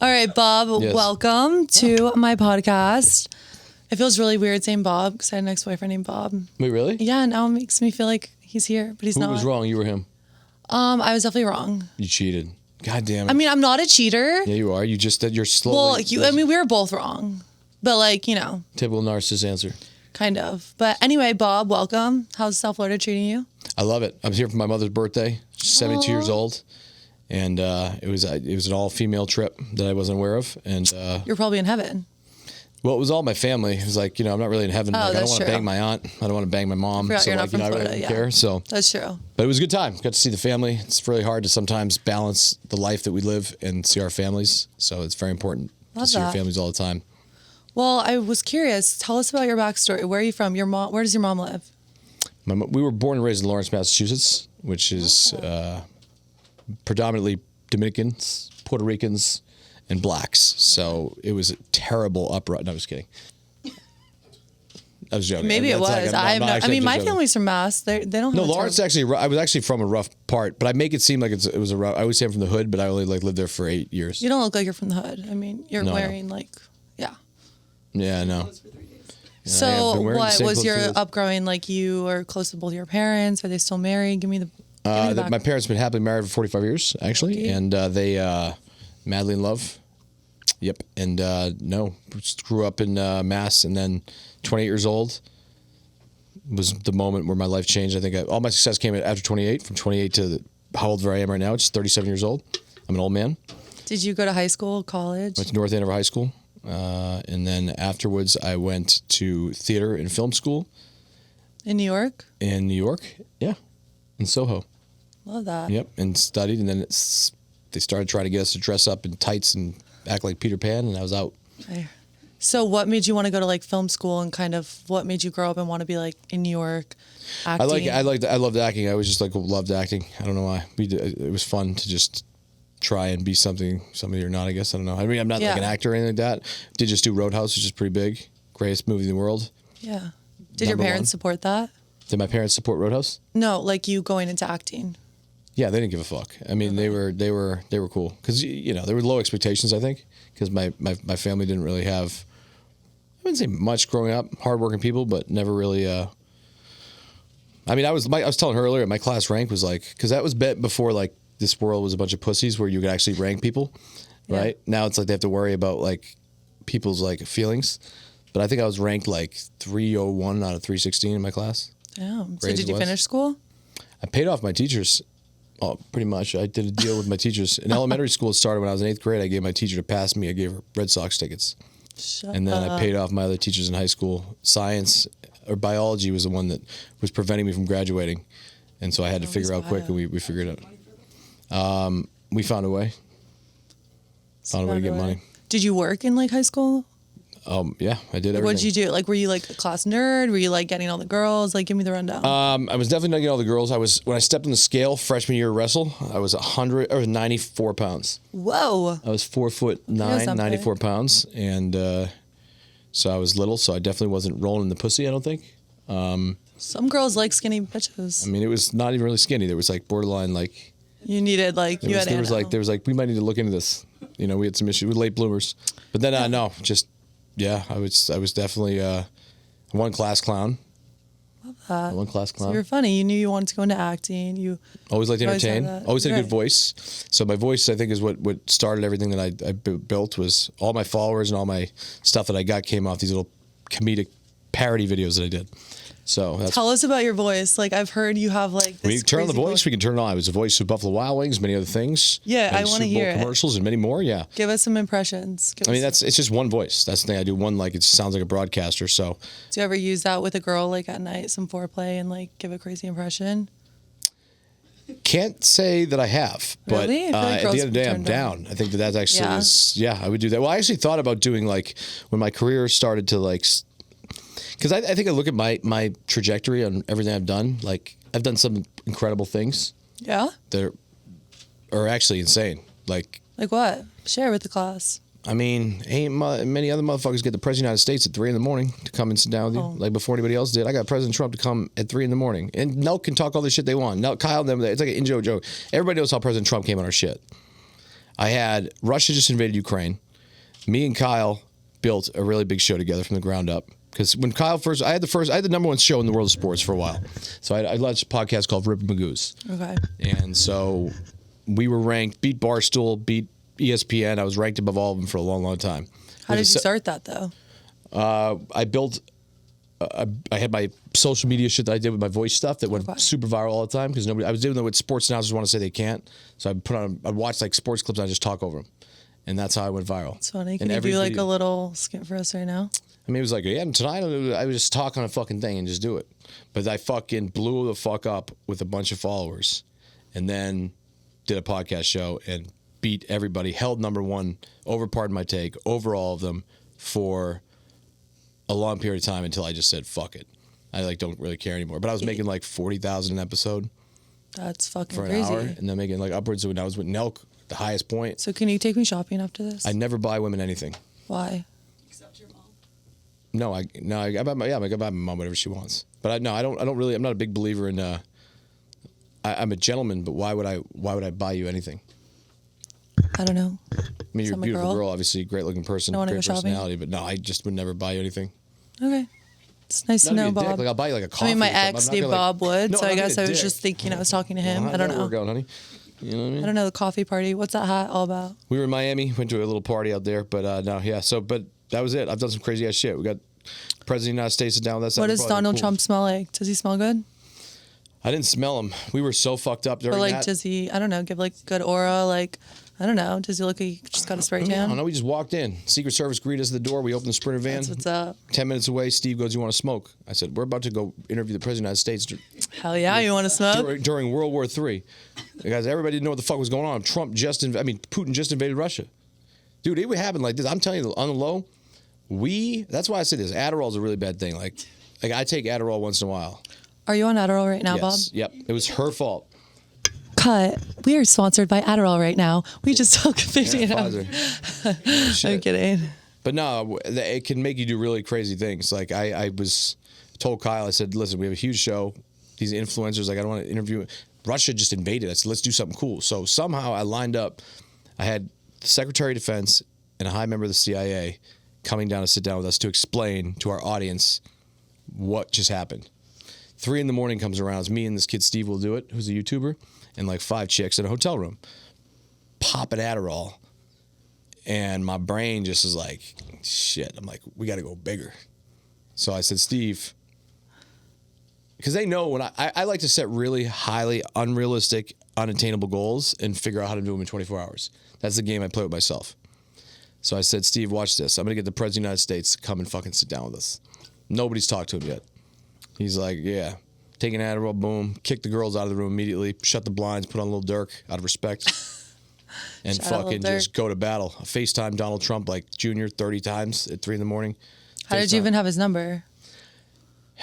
All right, Bob, Yes. welcome to my podcast. It feels really weird saying Bob because I had an ex-boyfriend named Bob. Wait, really? Yeah, now it makes me feel like he's here, but he's not. Who was wrong? You or him? I was definitely wrong. You cheated. God damn it. I mean, I'm not a cheater. Yeah, you are. You just said you're slowly. Well, we were both wrong. But like, Typical narcissist answer. kind of. But anyway, Bob, welcome. How's South Florida treating you? I love it. I was here for my mother's birthday. She's 72 years old. And it was an all-female trip that I wasn't aware of. And You're probably in heaven. well, it was all my family. It was like, I'm not really in heaven. Like, I don't that's want to true. bang my aunt. I don't want to bang my mom. Forgot So you're not like, from I really Florida, didn't yeah. care. So, That's true. but it was a good time. Got to see the family. It's really hard to sometimes balance the life that we live and see our families. So it's very important Love to see your that. families all the time. Well, I was curious. Tell us about your backstory. Where are you from? Your mom? Where does your mom live? We were born and raised in Lawrence, Massachusetts, which is predominantly Dominicans, Puerto Ricans, and blacks. So it was a terrible uprising. No, I was kidding. I was joking. Maybe it That's was. like, I'm not actually my joking. family's from Mass. They don't. No, have a Lawrence terrible- I was actually from a rough part, but I make it seem like it was a rough. I always say I'm from the hood, but I only lived there for 8 years. You don't look like you're from the hood. I mean, you're No. wearing yeah. Yeah, I know. I have So been wearing the what same was clothes your for years. upgrowing like? You were close to both your parents. Are they still married? Give me the. My parents have been happily married for 45 years, actually, Lucky. and they madly in love. Yep, and no, just grew up in Mass, and then 28 years old was the moment where my life changed. I think all my success came after 28. From 28 to how old I am right now, which is 37 years old. I'm an old man. Did you go to high school, college? Went to North Andover High School, and then afterwards I went to theater and film school In New York? in New York. Yeah, in Soho. Love that. Yep, and studied, and then they started trying to get us to dress up in tights and act like Peter Pan, and I was out. So what made you want to go to like film school and kind of what made you grow up and want to be like in New York acting? I loved acting. I was just like loved acting. I don't know why. It was fun to just try and be something you're not. I guess I don't know. I mean, I'm not like an actor or anything like that. Did just do Roadhouse, which is pretty big, greatest movie in the world. Yeah. Did your Number parents one. support that? Did my parents support Roadhouse? No, like you going into acting. Yeah, they didn't give a fuck. I mean, they were cool because there were low expectations. I think because my family didn't really have. I wouldn't say much growing up. Hardworking people, but never really. I mean, I was telling her earlier. My class rank was like because that was before like this world was a bunch of pussies where you could actually rank people, right? Now it's like they have to worry about like people's like feelings. But I think I was ranked like 301 out of 316 in my class. Damn. So Grades did you was. finish school? I paid off my teachers. Oh, pretty much. I did a deal with my teachers. In elementary school, it started when I was in 8th grade. I gave my teacher to pass me. I gave her Red Sox tickets. And then I paid off my other teachers in high school. Science or biology was the one that was preventing me from graduating. And so I had to figure out quick, and we figured it out. We found a way. Found a way to get money. Did you work in like high school? Yeah, I did everything. What did you do? Like, were you like a class nerd? Were you like getting all the girls? Like, give me the rundown. I was definitely not getting all the girls. When I stepped on the scale freshman year of wrestle, I was 94 pounds. Whoa. I was 4'9", 94 pounds, and so I was little. So I definitely wasn't rolling in the pussy. I don't think. Some girls like skinny bitches. I mean, it was not even really skinny. There was like borderline like. You needed like There was like we might need to look into this. We had some issues with late bloomers, but then no, just. Yeah, I was definitely one class clown. Love that. One class clown. So you're funny. You knew you wanted to go into acting. You always liked to always had entertain. that. Always had a Right. good voice. So my voice, I think, is what started everything that I built. Was all my followers and all my stuff that I got came off these little comedic parody videos that I did. So that's. Tell us about your voice. Like I've heard you have like this We can turn on the crazy voice. We can turn it on. I was a voice of Buffalo Wild Wings, many other things. Yeah, many I wanna Super Bowl hear it. commercials and many more. Yeah. Give us some impressions. It's just one voice. That's the thing. I do one like it sounds like a broadcaster. So. Do you ever use that with a girl like at night, some foreplay, and like give a crazy impression? Can't say that I have, but Really? I feel like at girls the end of the day, would I'm turn down. I think that actually Yeah. is, I would do that. Well, I actually thought about doing like when my career started to like, because I think I look at my trajectory on everything I've done. Like I've done some incredible things Yeah. that are actually insane. Like what? Share with the class. I mean, many other motherfuckers get the President of the United States at 3 a.m. to come and sit down with you, like before anybody else did. I got President Trump to come at 3 a.m. And Nell can talk all the shit they want. Nell, Kyle, them, it's like an in-joke joke. Everybody knows how President Trump came on our shit. I had Russia just invaded Ukraine. Me and Kyle built a really big show together from the ground up. Because when Kyle I had the number one show in the world of sports for a while. So I launched a podcast called Rip and Magoos. Okay. And so we were ranked, beat Barstool, beat ESPN. I was ranked above all of them for a long, long time. How did you start that though? I built. I had my social media shit that I did with my voice stuff that went super viral all the time because I was doing that with sports announcers want to say they can't. So I'd watch like sports clips and I just talk over them, and that's how I went viral. It's funny. Can you do like a little skit for us right now? I mean, it was like, yeah, tonight I would just talk on a fucking thing and just do it. But I fucking blew the fuck up with a bunch of followers, and then did a podcast show and beat everybody. Held number one over, pardon my take, over all of them for a long period of time until I just said fuck it. I like don't really care anymore. But I was making like 40,000 an episode. That's fucking for an crazy. hour, and then making like upwards of when I was with Nelk, the highest point. So can you take me shopping after this? I never buy women anything. Why? Except your mom. No, I buy my mom whatever she wants. But I don't really. I'm not a big believer in. I'm a gentleman, but why would I buy you anything? I don't know. I mean, you're a beautiful girl, obviously, great looking person, great personality, but no, I just would never buy you anything. Okay. It's nice to know, Bob. Like, I'll buy you like a coffee. I mean, my ex named Bob Wood, so I guess I was dick. just thinking I was talking to him. Well, I don't know. Work out, honey. You know what I mean? I don't know the coffee party. What's that hat all about? We were in Miami, went to a little party out there, but no, yeah. So, but that was it. I've done some crazy ass shit. We got President of the United States down with us. What does Donald Trump smell like? Does he smell good? I didn't smell him. We were so fucked up during but like, that. does he? I don't know. Give like good aura. Like, I don't know. Does he look like he just got a spray tan? I don't know. We just walked in. Secret Service greeted us at the door. We opened the Sprinter van. That's what's up. 10 minutes away, Steve goes, "You want to smoke?" I said, "We're about to go interview the President of the United States." Hell yeah, you want to smoke? During World War III. Guys, everybody didn't know what the fuck was going on. Putin just invaded Russia. Dude, it would happen like this. I'm telling you, on the low, that's why I say this. Adderall's a really bad thing. Like I take Adderall once in a while. Are you on Adderall right now, Bob? Yep. It was her fault. Cut. We are sponsored by Adderall right now. We just took 50 I'm kidding. But no, it can make you do really crazy things. Like I was told Kyle, I said, "Listen, we have a huge show. These influencers, like I don't want to interview. Russia just invaded us. Let's do something cool." So somehow I lined up. I had the Secretary of Defense and a high member of the CIA coming down to sit down with us to explain to our audience what just happened. 3 a.m. comes around. It's me and this kid Steve will do it, who's a YouTuber, and like 5 chicks in a hotel room. Pop an Adderall. And my brain just is like, shit. I'm like, we got to go bigger. So I said, Steve, because they know when I like to set really highly unrealistic, unattainable goals and figure out how to do them in 24 hours. That's the game I play with myself. So I said, Steve, watch this. I'm going to get the President of the United States to come and fucking sit down with us. Nobody's talked to him yet. He's like, yeah. Take an Adderall, boom. Kick the girls out of the room immediately. Shut the blinds. Put on Lil Durk out of respect. And fucking just go to battle. FaceTime Donald Trump like Junior 30 times at 3 a.m. How did you even have his number?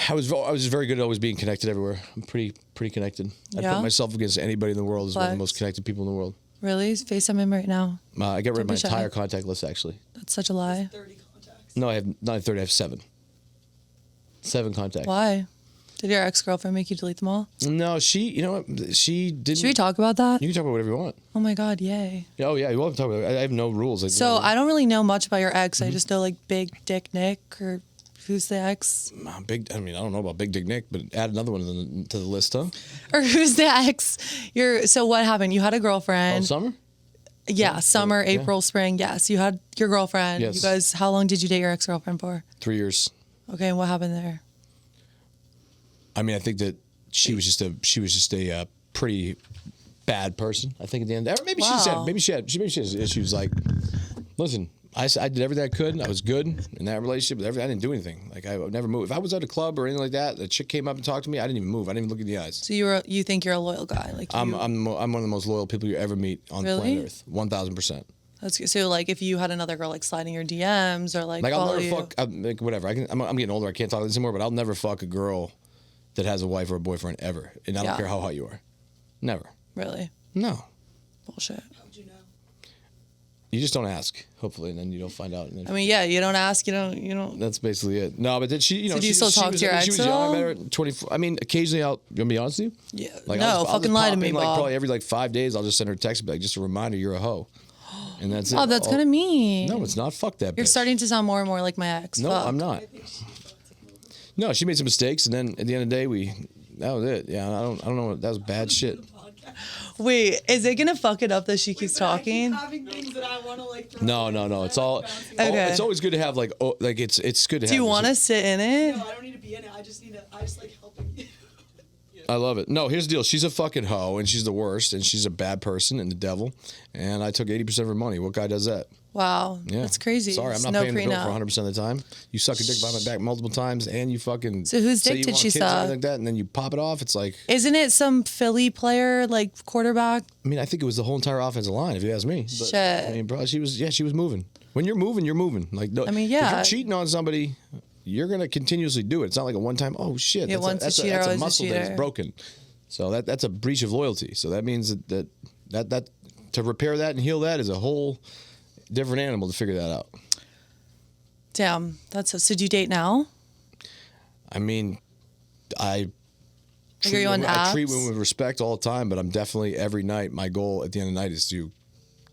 I was very good at always being connected everywhere. I'm pretty connected. I put myself against anybody in the world as one of the most connected people in the world. Really? FaceTime him right now. I got rid of my entire contact list, actually. That's such a lie. 30 contacts. No, I have not 30. I have 7. 7 contacts. Why? Did your ex-girlfriend make you delete them all? No, you know what? She didn't. Should we talk about that? You can talk about whatever you want. Oh my God, yay. Oh yeah, you want to talk about it. I have no rules. So I don't really know much about your ex. I just know like Big Dick Nick, or who's the ex? I don't know about Big Dick Nick, but add another one to the list, huh? Or who's the ex? So what happened? You had a girlfriend. Oh, Summer? Yeah, summer, April, spring. Yes, you had your girlfriend. Yes. You guys, how long did you date your ex-girlfriend for? 3 years. Okay, and what happened there? I mean, I think that she was just a pretty bad person. I think at the end, or maybe she had issues. Like, listen, I did everything I could. I was good in that relationship. I didn't do anything. Like I would never move. If I was at a club or anything like that, a chick came up and talked to me. I didn't even move. I didn't even look in the eyes. So you think you're a loyal guy? Like I'm one of the most loyal people you ever meet on planet Earth. 1,000%. That's good. So like if you had another girl like sliding your DMs or like I'll follow never you. fuck. Like whatever. I'm getting older. I can't talk this anymore. But I'll never fuck a girl that has a wife or a boyfriend ever, and I don't care how hot you are. Never. Really? No. Bullshit. How would you know? You just don't ask, hopefully, and then you don't find out. I mean, yeah, you don't ask, you don't. That's basically it. No, but then she, So do you still talk to your ex She was at young. all? I met her at 24. I mean, occasionally you want me to be honest with you? Yeah. Like, No, I'll fucking just lie pop to me, in, Bob. Like probably every 5 days, I'll just send her a text and be like, just a reminder, you're a hoe. and that's it. Oh, that's kind of mean. No, it's not. Fuck that bitch. You're starting to sound more and more like my ex. No, Fuck. I'm not. No, she made some mistakes, and then at the end of the day, that was it. Yeah, I don't know. That was bad shit. Wait, is it gonna fuck it up that she keeps talking? Having things that I want to like. No. It's all. Okay. It's always good to have it's good to have. Do you want to sit in it? No, I don't need to be in it. I just like helping you. I love it. No, here's the deal. She's a fucking hoe, and she's the worst, and she's a bad person and the devil. And I took 80% of her money. What guy does that? Wow, Yeah, that's crazy. Sorry, I'm not no paying the bill prenup. for 100% of the time. You suck a dick behind my back multiple times, and you fucking. So whose say dick you did want she kids and suck? everything like that, and then you pop it off. It's like. Isn't it some Philly player, like quarterback? I mean, I think it was the whole entire offensive line, if you ask me. But, Shit. I mean, bro, she was moving. When you're moving, you're moving. Like, no, I mean, if yeah. you're cheating on somebody, you're gonna continuously do it. It's not like a one-time. Oh shit! Yeah, once a cheater, that's a always a muscle that cheater. is broken. So that's a breach of loyalty. So that means that to repair that and heal that is a whole different animal to figure that out. Damn, so do you date now? I mean, I Like, are you on I treat apps? women with respect all the time, but I'm definitely every night. My goal at the end of the night is to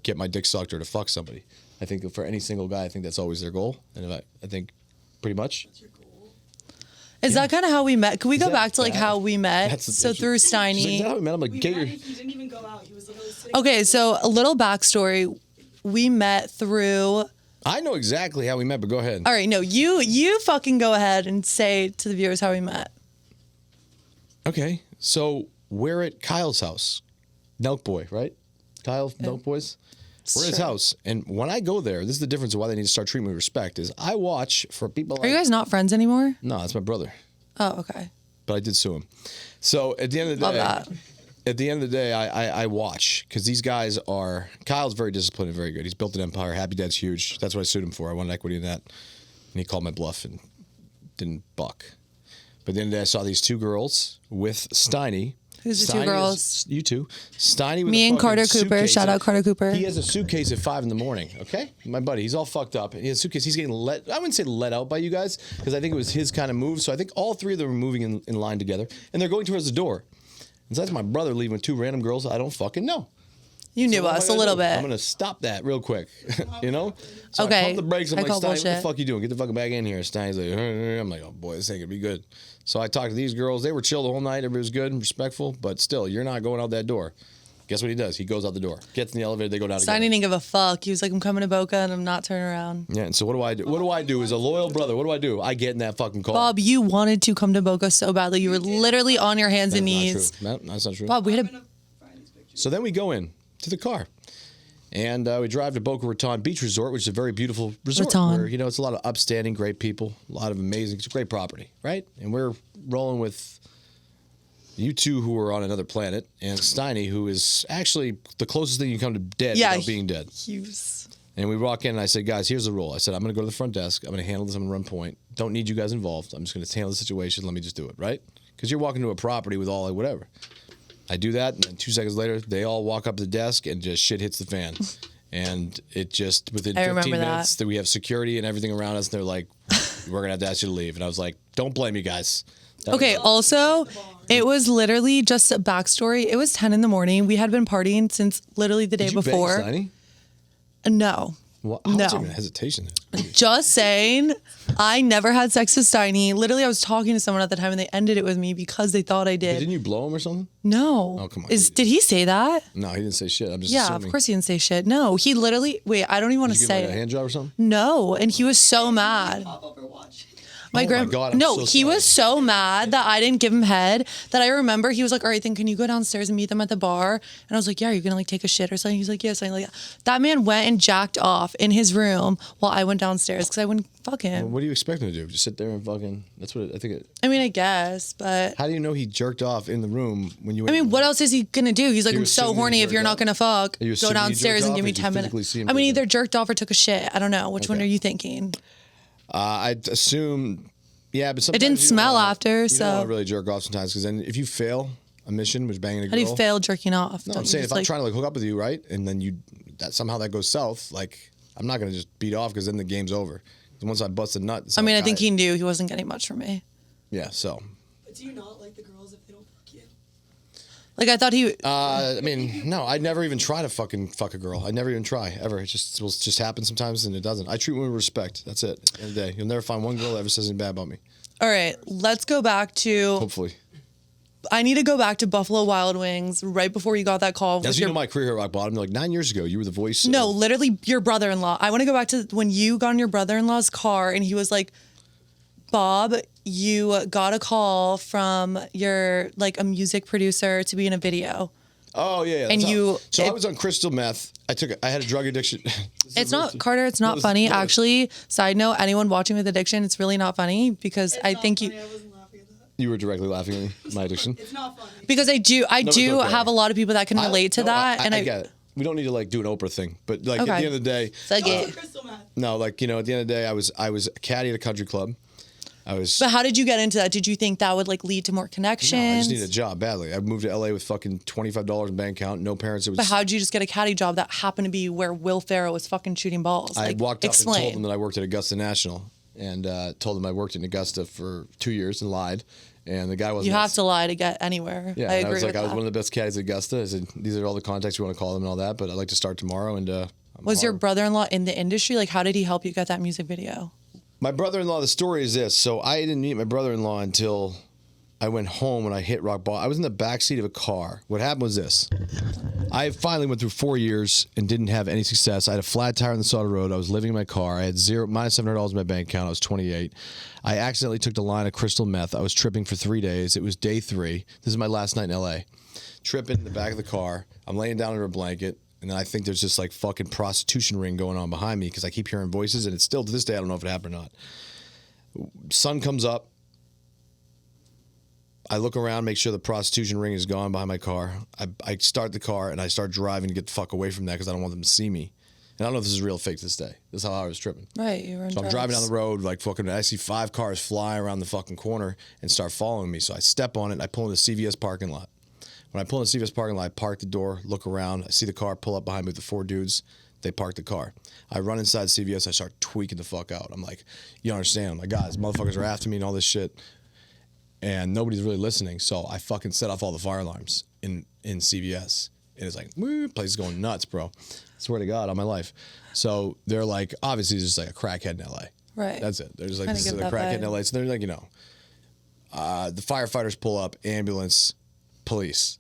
get my dick sucked or to fuck somebody. I think for any single guy, I think that's always their goal, and I think pretty much. Is that kind of how we met? Can we go that back to like bad? how we met? That's So through She's like, is that Steiny. how we met? I'm like, We get met your. him, he didn't even go out. He was literally sitting. Okay, so a little backstory. We met through. I know exactly how we met, but go ahead. All right, no, you fucking go ahead and say to the viewers how we met. Okay, so we're at Kyle's house, Nelk Boy, right? Kyle, Nelk Boys. We're at his Sure. house, and when I go there, this is the difference of why they need to start treating me with respect. Is I watch for people. Are you guys not friends anymore? No, that's my brother, Oh, okay. but I did sue him. So at the end of the Love day, that. at the end of the day, I watch because these guys are. Kyle's very disciplined and very good. He's built an empire. Happy Dad's huge. That's what I sued him for. I wanted equity in that, and he called my bluff and didn't buck. But at the end of the day, I saw these two girls with Steiny. Who's the two Steiny girls? You two. Steiny with Me a and fucking Carter Cooper. suitcase. Shout out Carter Cooper. He has a suitcase at 5 a.m. Okay, my buddy. He's all fucked up. He has a suitcase. He's getting let. I wouldn't say let out by you guys because I think it was his kind of move. So I think all three of them are moving in line together, and they're going towards the door. And so that's my brother leaving with two random girls I don't fucking know. You knew So what am I us a gonna little do? bit. I'm gonna stop that real quick. You know? So I Okay. pump the brakes. I'm I like, call Steiny, what the bullshit. fuck you doing? Get the fucking back in here. Steiny's like, I'm like, oh boy, this ain't gonna be good. So I talked to these girls. They were chill the whole night. Everybody was good and respectful. But still, you're not going out that door. Guess what he does? He goes out the door. Gets in the elevator. They go down Steiny together. didn't give a fuck. He was like, I'm coming to Boca and I'm not turning around. Yeah. And so what do I do? What do I do as a loyal brother? What do I do? I get in that fucking car. Bob, you wanted to come to Boca so badly. You were literally on your hands That's and not knees. true. No, that's not true. Bob, we had a So then we go in to the car. And we drive to Boca Raton Beach Resort, which is a very beautiful resort. Raton. Where, it's a lot of upstanding, great people, a lot of amazing, it's a great property, right? And we're rolling with you two who are on another planet, and Steiny, who is actually the closest thing you come to dead Yeah, without being dead. Hughes. And we walk in, and I said, guys, here's the rule. I said, I'm going to go to the front desk. I'm going to handle this. I'm going to run point. Don't need you guys involved. I'm just going to handle the situation. Let me just do it, right? Because you're walking to a property with all, like, whatever. I do that, and then 2 seconds later, they all walk up to the desk, and just shit hits the fan. And it just, within I 15 remember that. minutes, that we have security and everything around us, and they're like, we're going to have to ask you to leave. And I was like, don't blame you guys. That was- Okay, also, it was literally just a backstory. It was 10 in the morning. We had been partying since literally the day Did you before. bang Steiny? No. Well, how much No. even hesitation? Just saying, I never had sex with Steiny. Literally, I was talking to someone at the time and they ended it with me because they thought I But did. didn't you blow him or something? No. Oh, come on. Did he say that? No, he didn't say shit. I'm just Yeah, assuming. of course he didn't say shit. No, he literally, wait, I don't even want Did to you give say him like a it. hand job or something? No, and he was so mad. Pop up or watch. My Oh my God, I'm no, so he sorry. was so mad that I didn't give him head that I remember he was like, all right, then can you go downstairs and meet them at the bar? And I was like, yeah, are you gonna like take a shit or something? He's like, yeah, something like that. That man went and jacked off in his room while I went downstairs because I wouldn't fuck him. What do you expect him to do? Just sit there and fucking? That's what I think. I mean, I guess, but How do you know he jerked off in the room when you? I mean, what else is he gonna do? He's like, You I'm so assuming he horny. If you're jerked not off? gonna fuck, You go assuming he downstairs jerked and off, give or me did you 10 physically minutes. see him I mean, jerk either jerked off or took a shit. I don't know. Which one Okay. are you thinking? I'd assume, yeah, but sometimes It didn't you don't smell wanna- after, You so- don't want to really jerk off sometimes because then if you fail a mission, which banging a How girl. do you fail jerking off? No, Don't I'm you saying just, if I'm like- trying to like hook up with you, right, and then somehow that goes south, like I'm not gonna just beat off because then the game's over. Once I bust a nut, it's I mean, I like, think he knew he wasn't getting much from me. Yeah, so But do you not like the girls if they don't fuck you? Like I thought he. I mean, no, I'd never even try to fucking fuck a girl. I never even try ever. It will just happen sometimes, and it doesn't. I treat women with respect. That's it. At the end of the day, you'll never find one girl that ever says anything bad about me. All right, let's go back to. Hopefully. I need to go back to Buffalo Wild Wings right before you got that call. As you know, my career at Rock Bottom, like 9 years ago, you were the voice. No, literally your brother-in-law. I want to go back to when you got in your brother-in-law's car and he was like, Bob, you got a call from your, like, a music producer to be in a video. Oh, yeah. And I was on crystal meth. I had a drug addiction. It's not, Carter, it's not funny. Actually, side note, anyone watching with addiction, it's really not funny because I think funny. I wasn't laughing at that. You were directly laughing at my addiction. It's not funny. because I do it's okay. have a lot of people that can relate to that. I get it. We don't need to like do an Oprah thing, but like at the end of the day, Crystal meth. no, like at the end of the day, I was a caddy at a country club. But how did you get into that? Did you think that would like lead to more connections? No, I just needed a job badly. I moved to LA with fucking $25 in bank account, no parents. But how did you just get a caddy job that happened to be where Will Ferrell was fucking shooting balls? I like, walked up explain. and told them that I worked at Augusta National, and told them I worked in Augusta for 2 years and lied. And the guy wasn't. You have to lie to get anywhere. Yeah, I agree I was like, with I was that. one of the best caddies at Augusta. I said, these are all the contacts you want to call them and all that, but I'd like to start tomorrow. And Was your brother-in-law in the industry? Like, how did he help you get that music video? My brother-in-law, the story is this. So I didn't meet my brother-in-law until I went home and I hit rock bottom. I was in the backseat of a car. What happened was this. I finally went through 4 years and didn't have any success. I had a flat tire on the side of the road. I was living in my car. I had minus $700 in my bank account. I was 28. I accidentally took the line of crystal meth. I was tripping for 3 days. It was day 3. This is my last night in LA. Tripping in the back of the car. I'm laying down under a blanket. And then I think there's this like fucking prostitution ring going on behind me because I keep hearing voices, and it's still to this day I don't know if it happened or not. Sun comes up. I look around, make sure the prostitution ring is gone behind my car. I start the car and I start driving to get the fuck away from that because I don't want them to see me. And I don't know if this is real or fake to this day. This is how I was tripping. Right, you were in So I'm driving down the road like fucking. I see 5 cars fly around the fucking corner and start following me. So I step on it and I pull in the CVS parking lot. When I pull in the CVS parking lot, I park the door, look around. I see the car pull up behind me with the 4 dudes. They park the car. I run inside CVS. I start tweaking the fuck out. I'm like, you don't understand. I'm like, guys, motherfuckers are after me and all this shit. And nobody's really listening. So I fucking set off all the fire alarms in CVS. And it's like, woo, place is going nuts, bro. Swear to God on my life. So they're like, obviously, there's just like a crackhead in LA. Right. That's it. There's like, Kinda this is a get that crackhead in vibe. LA. So they're like, the firefighters pull up, ambulance, police.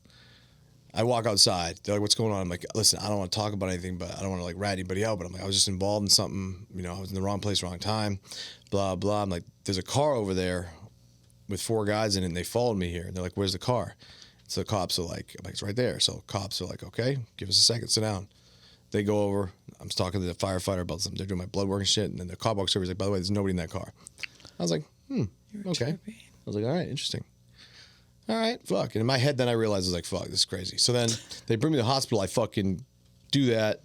I walk outside. They're like, what's going on? I'm like, listen, I don't want to talk about anything, but I don't want to like rat anybody out. But I'm like, I was just involved in something. I was in the wrong place, wrong time, blah, blah. I'm like, there's a car over there with 4 guys in it, and they followed me here. And they're like, where's the car? So the cops are like, I'm like, it's right there. So cops are like, okay, give us a second, sit down. They go over. I'm talking to the firefighter about something. They're doing my blood work and shit. And then the cop walks over. He's like, by the way, there's nobody in that car. I was like, okay. I was like, all right, interesting. All right, fuck. And in my head, then I realized I was like, fuck, this is crazy. So then they bring me to the hospital. I fucking do that,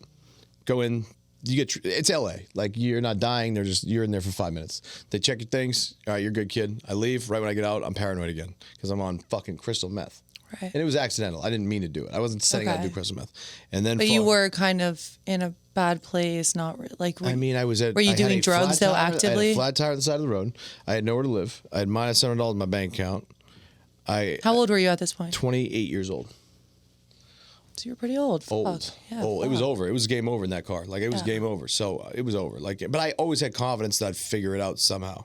go in. It's LA. Like, you're not dying. You're in there for 5 minutes. They check your things. All right, you're a good kid. I leave. Right when I get out, I'm paranoid again because I'm on fucking crystal meth. Right. And it was accidental. I didn't mean to do it. I wasn't setting out to do crystal meth. And then, But you were kind of in a bad place, not like. I was at. Were you I had doing a drugs flat though tire- actively? I had a flat tire on the side of the road. I had nowhere to live. I had minus $700 in my bank account. How old were you at this point? 28 years old. So you were pretty old. Old. Fuck. Yeah, old. It fuck. was over. It was game over in that car. Like, it was Yeah. game over. So it was over. Like, but I always had confidence that I'd figure it out somehow.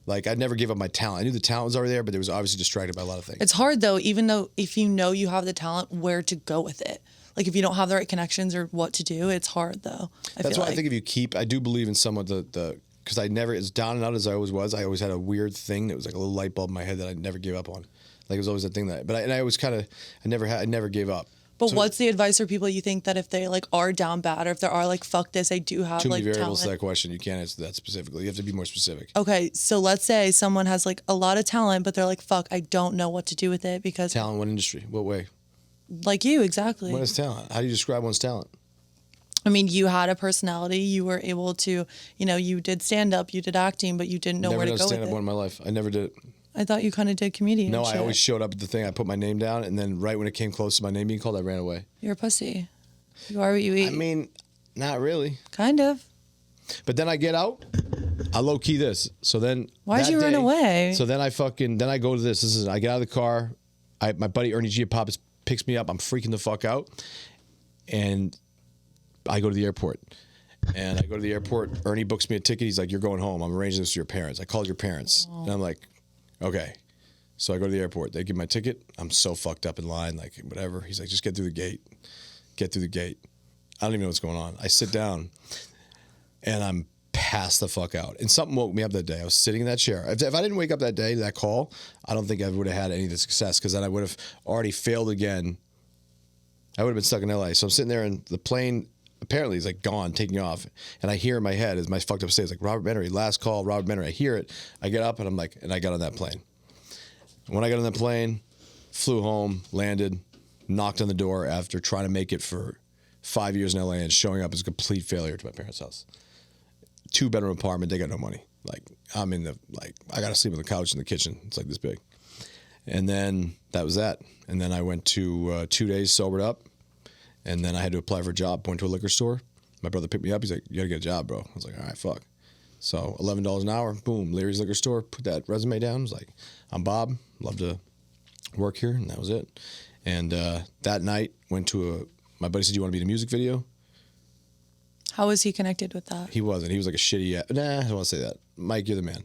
Like, I'd never give up my talent. I knew the talent was already there, but it was obviously distracted by a lot of things. It's hard though, even though if you know you have the talent, where to go with it. Like if you don't have the right connections or what to do, it's hard though. That's why I think if you I do believe in somewhat because I never, as down and out as I always had a weird thing that was like a little light bulb in my head that I never gave up on. Like, it was always a thing I always kind of, I never gave up. But So- what's the advice for people you think that if they like are down bad or if they are like, fuck this, I do have Too many like variables to talent. that question. You can't answer that specifically. You have to be more specific. Okay, so let's say someone has like a lot of talent, but they're like, fuck, I don't know what to do with it because Talent, what industry? What way? like you, exactly. What is talent? How do you describe one's talent? I mean, you had a personality. You were able to, you did stand up, you did acting, but you didn't know Never where to done go with stand-up it. one in my life. I never did it. I thought you kind of did comedian. No, shit. I always showed up at the thing. I put my name down, and then right when it came close to my name being called, I ran away. You're a pussy. You are what you eat. I mean, not really. Kind of. But then I get out. I low key this. So then. Why'd that you run day- away? So then I go to this. I get out of the car. My buddy Ernie G. Pop is picks me up. I'm freaking the fuck out. And I go to the airport. And I go to the airport. Ernie books me a ticket. He's like, you're going home. I'm arranging this with your parents. I called your parents. And I'm like, okay. So I go to the airport. They give my ticket. I'm so fucked up in line, like whatever. He's like, just get through the gate. Get through the gate. I don't even know what's going on. I sit down and I'm passed the fuck out. And something woke me up that day. I was sitting in that chair. If I didn't wake up that day, that call, I don't think I would have had any of the success because then I would have already failed again. I would have been stuck in LA. So I'm sitting there and the plane apparently is like gone, taking off. And I hear in my head as my fucked up state, it's like Robert MENERY, last call, Robert MENERY. I hear it. I get up and I'm like, and I got on that plane. When I got on that plane, flew home, landed, knocked on the door after trying to make it for 5 years in LA and showing up as a complete failure to my parents' house. 2-bedroom apartment, they got no money. Like, I'm in the, like, I got to sleep on the couch in the kitchen. It's like this big. And then that was that. And then I went to 2 days sobered up. And then I had to apply for a job, went to a liquor store. My brother picked me up. He's like, you got to get a job, bro. I was like, all right, fuck. So $11 an hour, boom, Leary's liquor store, put that resume down. I was like, I'm Bob, love to work here. And that was it. And that night, went to my buddy said, you want to be in a music video? How was he connected with that? He wasn't. He was like a shitty, nah, I don't want to say that. Mike, you're the man.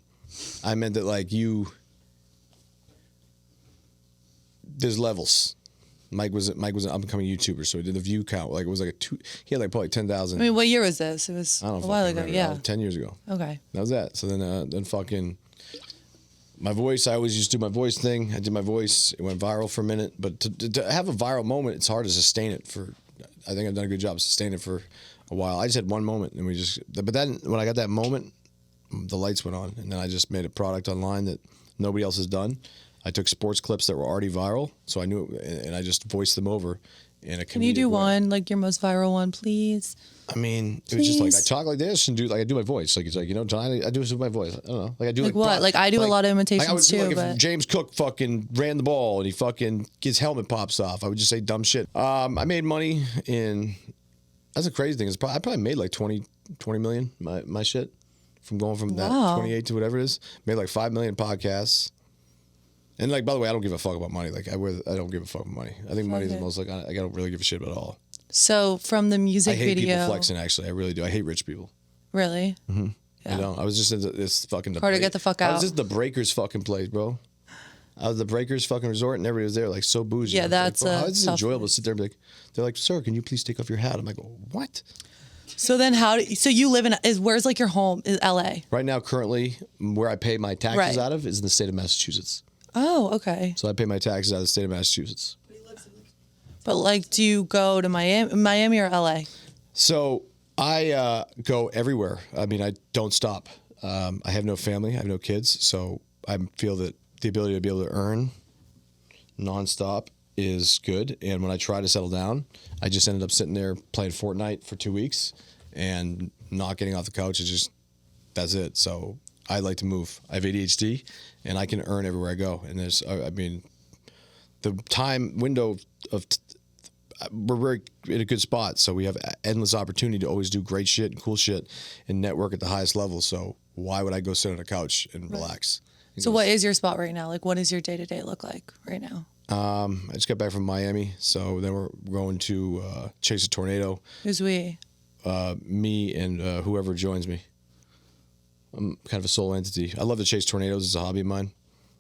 I meant that like there's levels. Mike was an up-and-coming YouTuber, so he did the view count. Like it was like he had like probably 10,000. I mean, what year was this? It was I don't a while ago. remember. Yeah, 10 years ago. Okay. That was that. So then fucking my voice. I always used to do my voice thing. I did my voice. It went viral for a minute, but to have a viral moment, it's hard to sustain it for. I think I've done a good job sustaining it for a while. I just had one moment, and But then when I got that moment, the lights went on, and then I just made a product online that nobody else has done. I took sports clips that were already viral, so I knew it, and I just voiced them over in a comedic Can you do way. one, like your most viral one, please? I mean, it was just like I talk like this and I do my voice. Like it's like, you know, John, I do this with my voice. I don't know. Like I do Like what? Like I do a lot of imitations I would do, too. like, But if James Cook fucking ran the ball and he fucking his helmet pops off, I would just say dumb shit. I made money in. That's the crazy thing. I probably made like 20 million my shit from going from that 28 to whatever it is. Made like 5 million podcasts. And like, by the way, I don't give a fuck about money. Like I don't give a fuck about money. I think money is the most like I don't really give a shit about it all. So from the music I hate video, people flexing. Actually, I really do. I hate rich people. really? Mm-hmm. Yeah. I don't. I was just in this fucking. Hard to get the fuck out. I was just the Breakers fucking place, bro. I was the Breakers fucking resort, and everybody was there, like so bougie. Yeah, that's like, how is this tough enjoyable to sit there and be like, they're like, sir, can you please take off your hat? I'm like, what? So then so you live where's like your home? Is LA? Right now, currently, where I pay my taxes Right. out of is in the state of Massachusetts. Oh, okay. So I pay my taxes out of the state of Massachusetts. But like, do you go to Miami or LA? So I go everywhere. I mean, I don't stop. I have no family. I have no kids. So I feel that the ability to be able to earn nonstop is good. And when I try to settle down, I just ended up sitting there playing Fortnite for 2 weeks and not getting off the couch. That's it. So I like to move. I have ADHD and I can earn everywhere I go. And I mean, the time window we're very in a good spot. So we have endless opportunity to always do great shit and cool shit and network at the highest level. So why would I go sit on a couch and relax? So what is your spot right now? Like, what does your day-to-day look like right now? I just got back from Miami. So then we're going to chase a tornado. Who's we? Me and whoever joins me. I'm kind of a sole entity. I love to chase tornadoes. It's a hobby of mine.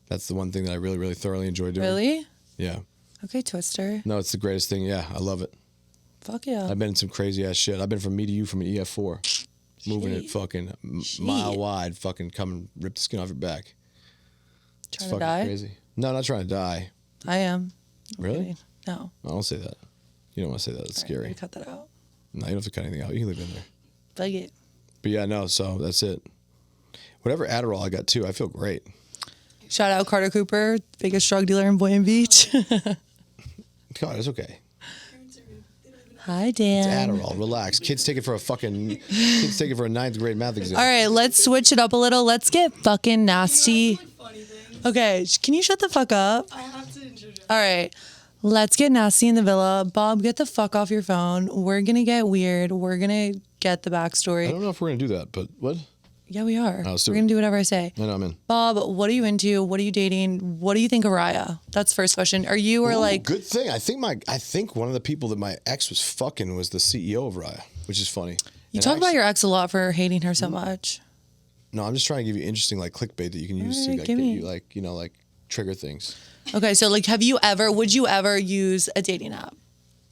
That's the one thing that I really, really thoroughly enjoy doing. Really? Yeah. Okay, Twister. No, it's the greatest thing. Yeah, I love it. Fuck yeah. I've been in some crazy ass shit. I've been from me to you from an EF4. Moving it fucking mile wide, fucking come and rip the skin off your back. Trying to die? Crazy. No, not trying to die. I am. Really? Okay. No. I don't say that. You don't want to say that. It's All right, scary. cut that out. No, you don't have to cut anything out. You can leave it in there. Fuck it. But yeah, no, so that's it. Whatever Adderall I got too, I feel great. Shout out Carter Cooper, biggest drug dealer in Boynton Beach. God, it's okay. Hi, Dan. It's Adderall. Relax. Kids take it for a ninth grade math exam. All right, let's switch it up a little. Let's get fucking nasty. Okay, can you shut the fuck up? I have to introduce. All right, let's get nasty in the villa. Bob, get the fuck off your phone. We're gonna get weird. We're gonna get the I backstory. don't know if we're gonna do that, but what? Yeah, we are. let's do We're it. going to do whatever I say. No, I'm in. Bob, what are you into? What are you dating? What do you think of Raya? That's the first question. Are you or Ooh, like, good thing. I think one of the people that my ex was fucking was the CEO of Raya, which is funny. you And talk about actually- your ex a lot for hating her so much. No, I'm just trying to give you interesting like clickbait that you can use to Alright, like, give get me. you like like trigger things. Okay, so like, would you ever use a dating app?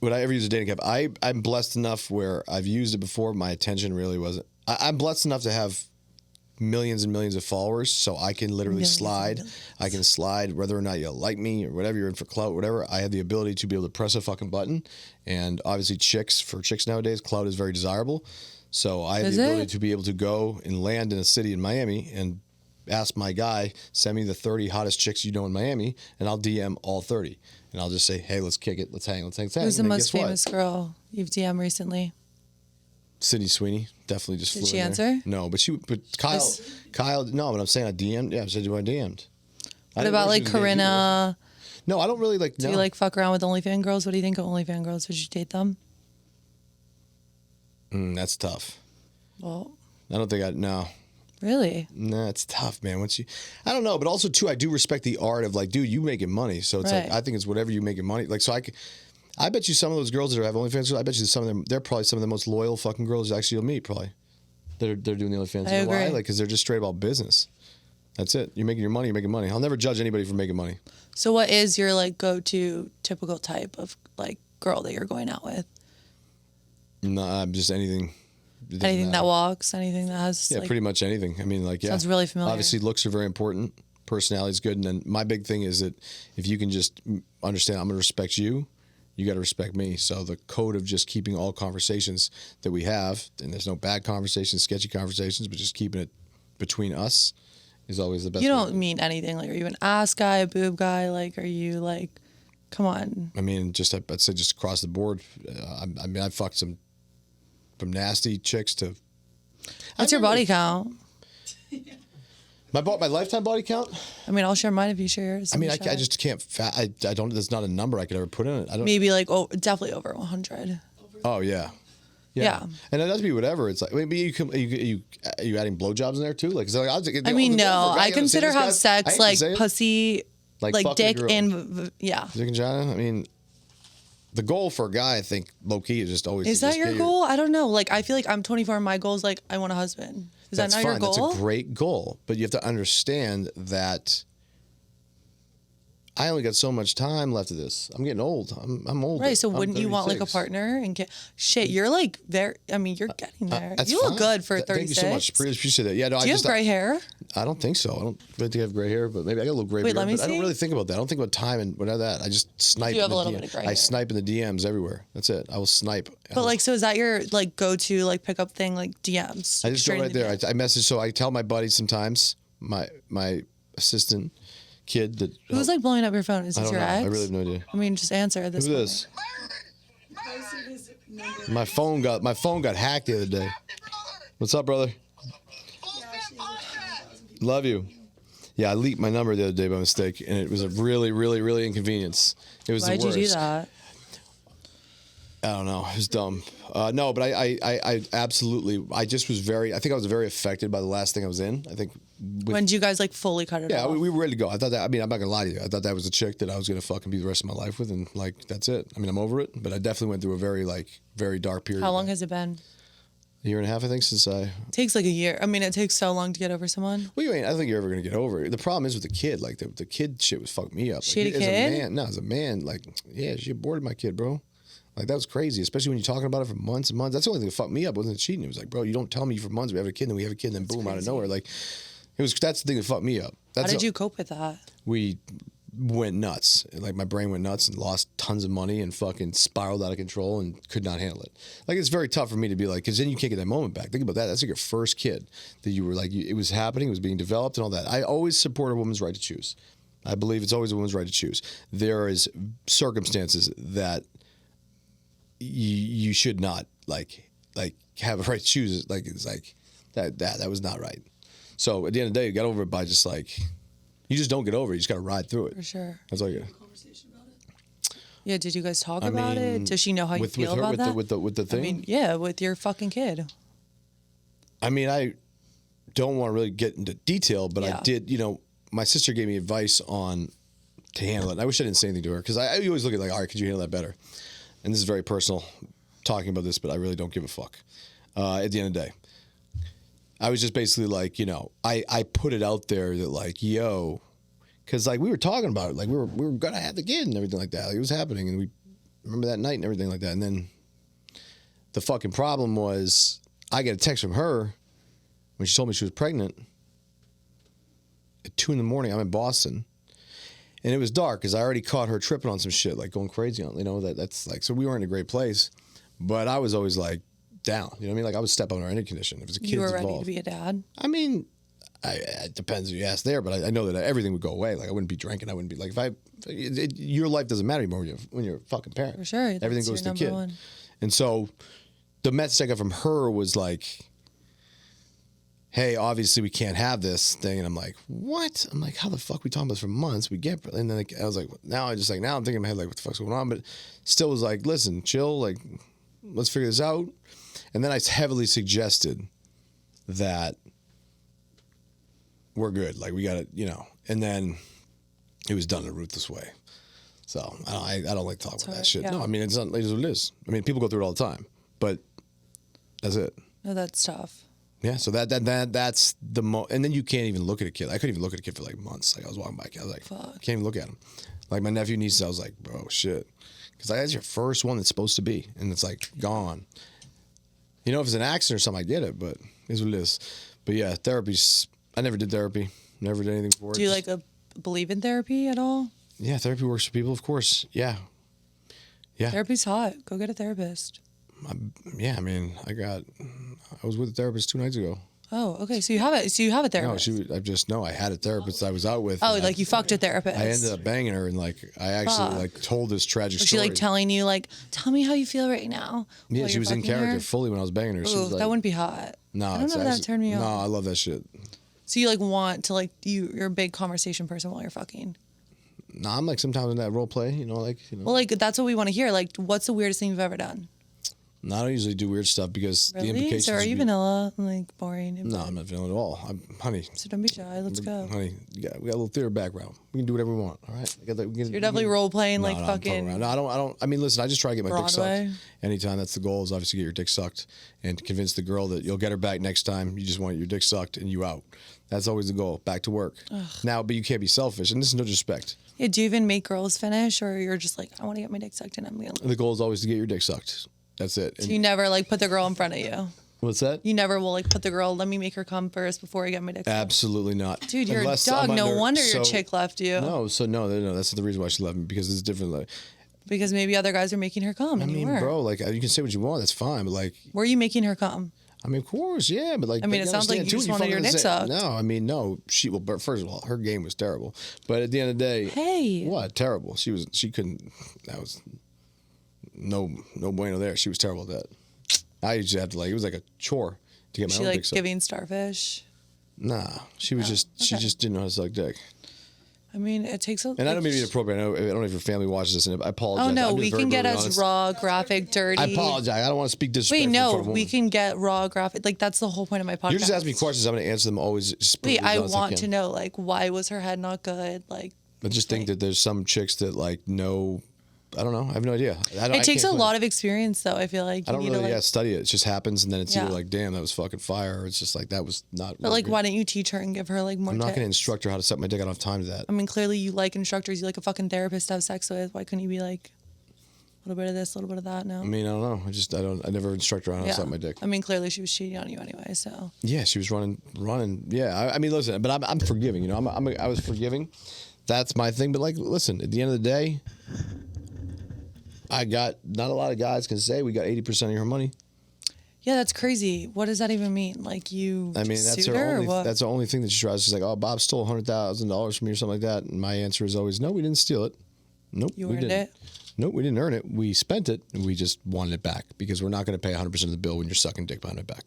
Would I ever use a dating app? I'm blessed enough where I've used it before. My attention really wasn't. I'm blessed enough to have millions and millions of followers, so I can literally Millions and slide. millions. I can slide whether or not you like me or whatever you're in for clout, whatever. I have the ability to be able to press a fucking button, and obviously, for chicks nowadays, clout is very desirable. So I have Is the it? ability to be able to go and land in a city in Miami and ask my guy, send me the 30 hottest chicks you know in Miami, and I'll DM all 30, and I'll just say, hey, let's kick it, let's hang. Who's And the then most guess what? famous girl you've DM recently? Sydney Sweeney definitely just Did flew she in there. answer? No, but Kyle. No, but I'm saying I DM'd. Yeah, I said I DM'd. What about like Corinna? No, I don't really like. Do you like fuck around with OnlyFans girls? What do you think of OnlyFans girls? Would you date them? That's tough. Well, I don't think I. No, really? nah, it's tough, man. I don't know, but also too, I do respect the art of like, dude, you making money, so it's like Right. I think it's whatever you making money. Like, so I bet you some of those girls that have OnlyFans, I bet you some of them, they're probably some of the most loyal fucking girls actually you'll meet, probably. They're doing the OnlyFans. I You know why? agree. Like, because they're just straight about business. That's it. You're making your money. You're making money. I'll never judge anybody for making money. So, what is your like go-to typical type of like girl that you're going out with? No, just anything. It doesn't Anything that matter. walks, anything that has Yeah, like, pretty much anything. I mean, like, yeah. Sounds really familiar. Obviously, looks are very important. Personality is good. And then my big thing is that if you can just understand, I'm going to respect you, you got to respect me. So the code of just keeping all conversations that we have, and there's no bad conversations, sketchy conversations, but just keeping it between us is always the best. you way don't to- mean anything. Like, are you an ass guy, a boob guy? Like, are you like, come on? I mean, I'd say just across the board. I mean, I've fucked some from nasty chicks to. What's your body count? My lifetime body count? I mean, I'll share mine if you share yours. I mean, I Share. just can't. I don't. There's not a number I could ever put in it. I don't. maybe like definitely over 100. Oh yeah. Yeah. And it does be whatever. It's like maybe you adding blowjobs in there too. Like, so like I mean, no, I consider have sex like pussy, pussy, Like like fucking a dick girl. and yeah. dick and vagina. I mean, the goal for a guy, I think, low key, is just always. Is to that just your get goal? I don't know. Like, I feel like I'm 24 and my goal is like, I want a husband. Is That's that not fine. your goal? That's a great goal, but you have to understand that I only got so much time left of this. I'm getting old. I'm old. Right. So wouldn't you want like a 36. partner and get shit? You're like very. I mean, you're getting there. That's You look fine. good for 36. Thank you so much. Appreciate that. Yeah, no, Do you have gray hair? I don't think so. I don't think I have gray hair, but maybe I got a little gray Wait, hair. let me But I don't see. really think about that. I don't think about time and whatever that. I just snipe. You have in a the little DM. bit of gray I hair. snipe in the DMs everywhere. That's it. I will snipe. But like, so is that your like go-to like pickup thing? Like DMs? I just go Straight in right the there. DM? I message. So I tell my buddies sometimes. My assistant kid that Who's like blowing up your phone? Is I this don't your know. ex? I really have no idea. I mean, just answer at this Who's point. this? Posted his number. My phone got hacked the other day. What's up, brother? Yeah, actually, 1,000 people. Love you. Yeah, I leaked my number the other day by mistake, and it was a really, really, really inconvenience. It was Why'd the you worst. do that? I don't know. It was dumb. No, but I absolutely. I just was very. I think I was very affected by the last thing I was in. I think. When did you guys like fully cut it Yeah, off? we were ready to go. I thought that. I mean, I'm not gonna lie to you. I thought that was the chick that I was gonna fucking be the rest of my life with, and like that's it. I mean, I'm over it, but I definitely went through a very dark period. How long has it been? A year and a half, I think, since I. It takes like a year. I mean, it takes so long to get over someone. Well, you ain't. I don't think you're ever gonna get over it. The problem is with the kid. Like the kid shit was fucked me up. She had a as kid? a man, no, as a man, like yeah, she aborted my kid, bro. Like that was crazy, especially when you're talking about it for months and months. That's the only thing that fucked me up. Wasn't cheating. It was like, bro, you don't tell me for months we have a kid, and then we have a kid, and then boom, out of crazy. nowhere. Like it was. That's the thing that fucked me up. That's How did the- you cope with that? we went nuts. Like my brain went nuts and lost tons of money and fucking spiraled out of control and could not handle it. Like it's very tough for me to be like, because then you can't get that moment back. Think about that. That's like your first kid that you were like, it was happening, it was being developed and all that. I always support a woman's right to choose. I believe it's always a woman's right to choose. There is circumstances that you should not like have a right to choose. Like it's like that was not right. So at the end of the day, you got over it by just like. You just don't get over it. You just got to ride through it. For sure. That's all you got. Conversation about it. Yeah. Did you guys talk I about mean, it? Does she know how you with feel her, about with that? the thing. I mean, yeah, with your fucking kid. I mean, don't want to really get into detail, but Yeah. I did, my sister gave me advice on to handle it. And I wish I didn't say anything to her because I always look at like, all right, could you handle that better? And this is very personal talking about this, but I really don't give a fuck. At the end of the day, I was just basically like, I put it out there that like, yo, because like we were talking about it, like we were gonna have the kid and everything like that. Like, it was happening, and we remember that night and everything like that. And then the fucking problem was, I get a text from her when she told me she was pregnant at 2 a.m. I'm in Boston. And it was dark because I already caught her tripping on some shit, like going crazy on, that's like, so we weren't in a great place. But I was always like down, you know what I mean? Like I would step on her any condition. If it's a kid You were ready involved. to be a dad? I mean, it depends who you ask there, but I know that everything would go away. Like I wouldn't be drinking. I wouldn't be like, your life doesn't matter anymore when you're a fucking parent. For sure. Everything That's goes to your the kid. number one. And so the message I got from her was like, hey, obviously we can't have this thing. And I'm like, what? I'm like, how the fuck we talking about this for months? We get, and then I was like, now I'm thinking in my head, like, what the fuck's going on? But still was like, listen, chill, like, let's figure this out. And then I heavily suggested that we're good. Like, we got to, and then it was done in a ruthless way. So I don't like to talk about that shit. Yeah. No, I mean, it's not, it is what it is. I mean, people go through it all the time, but that's it. No, that's tough. Yeah, so that's the and then you can't even look at a kid. I couldn't even look at a kid for like months. Like I was walking by, I was like, Fuck. can't even look at him. Like my nephew, nieces, I was like, bro, shit, because that's your first one that's supposed to be, and it's like gone. If it's an accident or something, I get it, but it's what it is. But yeah, therapy's. I never did therapy. Never did anything for it. Do you believe in therapy at all? Yeah, therapy works for people, of course. Yeah. Therapy's hot. Go get a therapist. Yeah, I mean, I was with a therapist 2 nights ago. Oh, okay. So you have it. So you have a No, therapist. I had a therapist I was out with. Oh, and like you fucked a therapist. I ended up banging her, and like I actually Fuck. like told this tragic Was she story. like telling you like, tell me how you feel right now? Yeah, while she you're was in fucking character her? fully when I was banging her. She Ooh, was like, that wouldn't be hot. No, I don't know if that turned me on. No, I love that shit. So you like want to like you're a big conversation person while you're fucking. No, I'm like sometimes in that role play, Well, like that's what we want to hear. Like, what's the weirdest thing you've ever done? No, I don't usually do weird stuff because the Really? implications. So are you would be- vanilla? Like boring? No, I'm not vanilla at all. Honey, So don't be shy. Let's go. honey, we got a little theater background. We can do whatever we want. All right. You're definitely role playing like I'm fucking fucking. around. No, I don't. I mean, listen, I just try to get my Broadway? dick sucked anytime. That's the goal. Is obviously get your dick sucked and convince the girl that you'll get her back next time. You just want your dick sucked and you out. That's always the goal. Back to work. Now, but you can't be selfish, and this is no disrespect. Yeah, do you even make girls finish, or you're just like, I want to get my dick sucked and I'm gonna. The goal is always to get your dick sucked. That's it. So you never like put the girl in front of you. What's that? You never will like put the girl. Let me make her come first before I get my dick sucked. Absolutely not. Dude, you're Unless a dog. I'm No under- wonder so- your chick left you. No, that's not the reason why she left me because it's different. Like, Because maybe other guys are making her come. I And you mean, weren't. bro, like you can say what you want, that's fine, but like, Were you making her come? I mean, of course, yeah, but like, I mean, it sounds like understand, you too, just when wanted your fucking dick say- sucked. No, I mean, no, but first of all, her game was terrible. But at the end of the day, Hey. what terrible? She couldn't. That was no bueno there. She was terrible at that. I used to have to it was like a chore to get my She own like dick sucked. giving starfish. Nah, she was she okay. just didn't know how to suck dick. I mean, it takes a. And I don't mean to be inappropriate. I don't know if your family watches this, and I apologize. Oh no, I'm we just very can get brutally as honest. raw, graphic, dirty. I apologize. I don't want to speak disrespectful. Wait, in front no, of a we woman. can get raw, graphic. Like that's the whole point of my podcast. You're just asking me questions. I'm going to answer them always. Just Wait, brutally I honest as want can. to know like why was her head not good? Like I just think that there's some chicks that like know. I don't know. I have no idea. it takes a lot of experience, though. I feel like I don't you really need to like. study it. It just happens, and then it's Yeah. either like, damn, that was fucking fire, or it's just like that was not. But like, why don't you teach her and give her like more? I'm not going to tips? instruct her how to suck my dick. I don't have time to that. I mean, clearly you like instructors. You like a fucking therapist to have sex with. Why couldn't you be like a little bit of this, a little bit of that? No. I mean, I don't know. I never instruct her on how to suck my dick. I mean, clearly she was cheating on you anyway. So Yeah, she was running. Yeah, I mean, listen, but I'm forgiving. You know, I was forgiving. That's my thing. But like, listen, at the end of the day, I got not a lot of guys can say we got 80% of your money. yeah, that's crazy. What does that even mean? Like you? I mean, sued that's her her or only. what? That's the only thing that she tries. She's like, "Oh, Bob stole $100,000 from me or something like that." And my answer is always, "No, we didn't steal it. Nope, You we earned didn't. it? Nope, we didn't earn it. We spent it, and we just wanted it back because we're not going to pay 100% of the bill when you're sucking dick behind my back.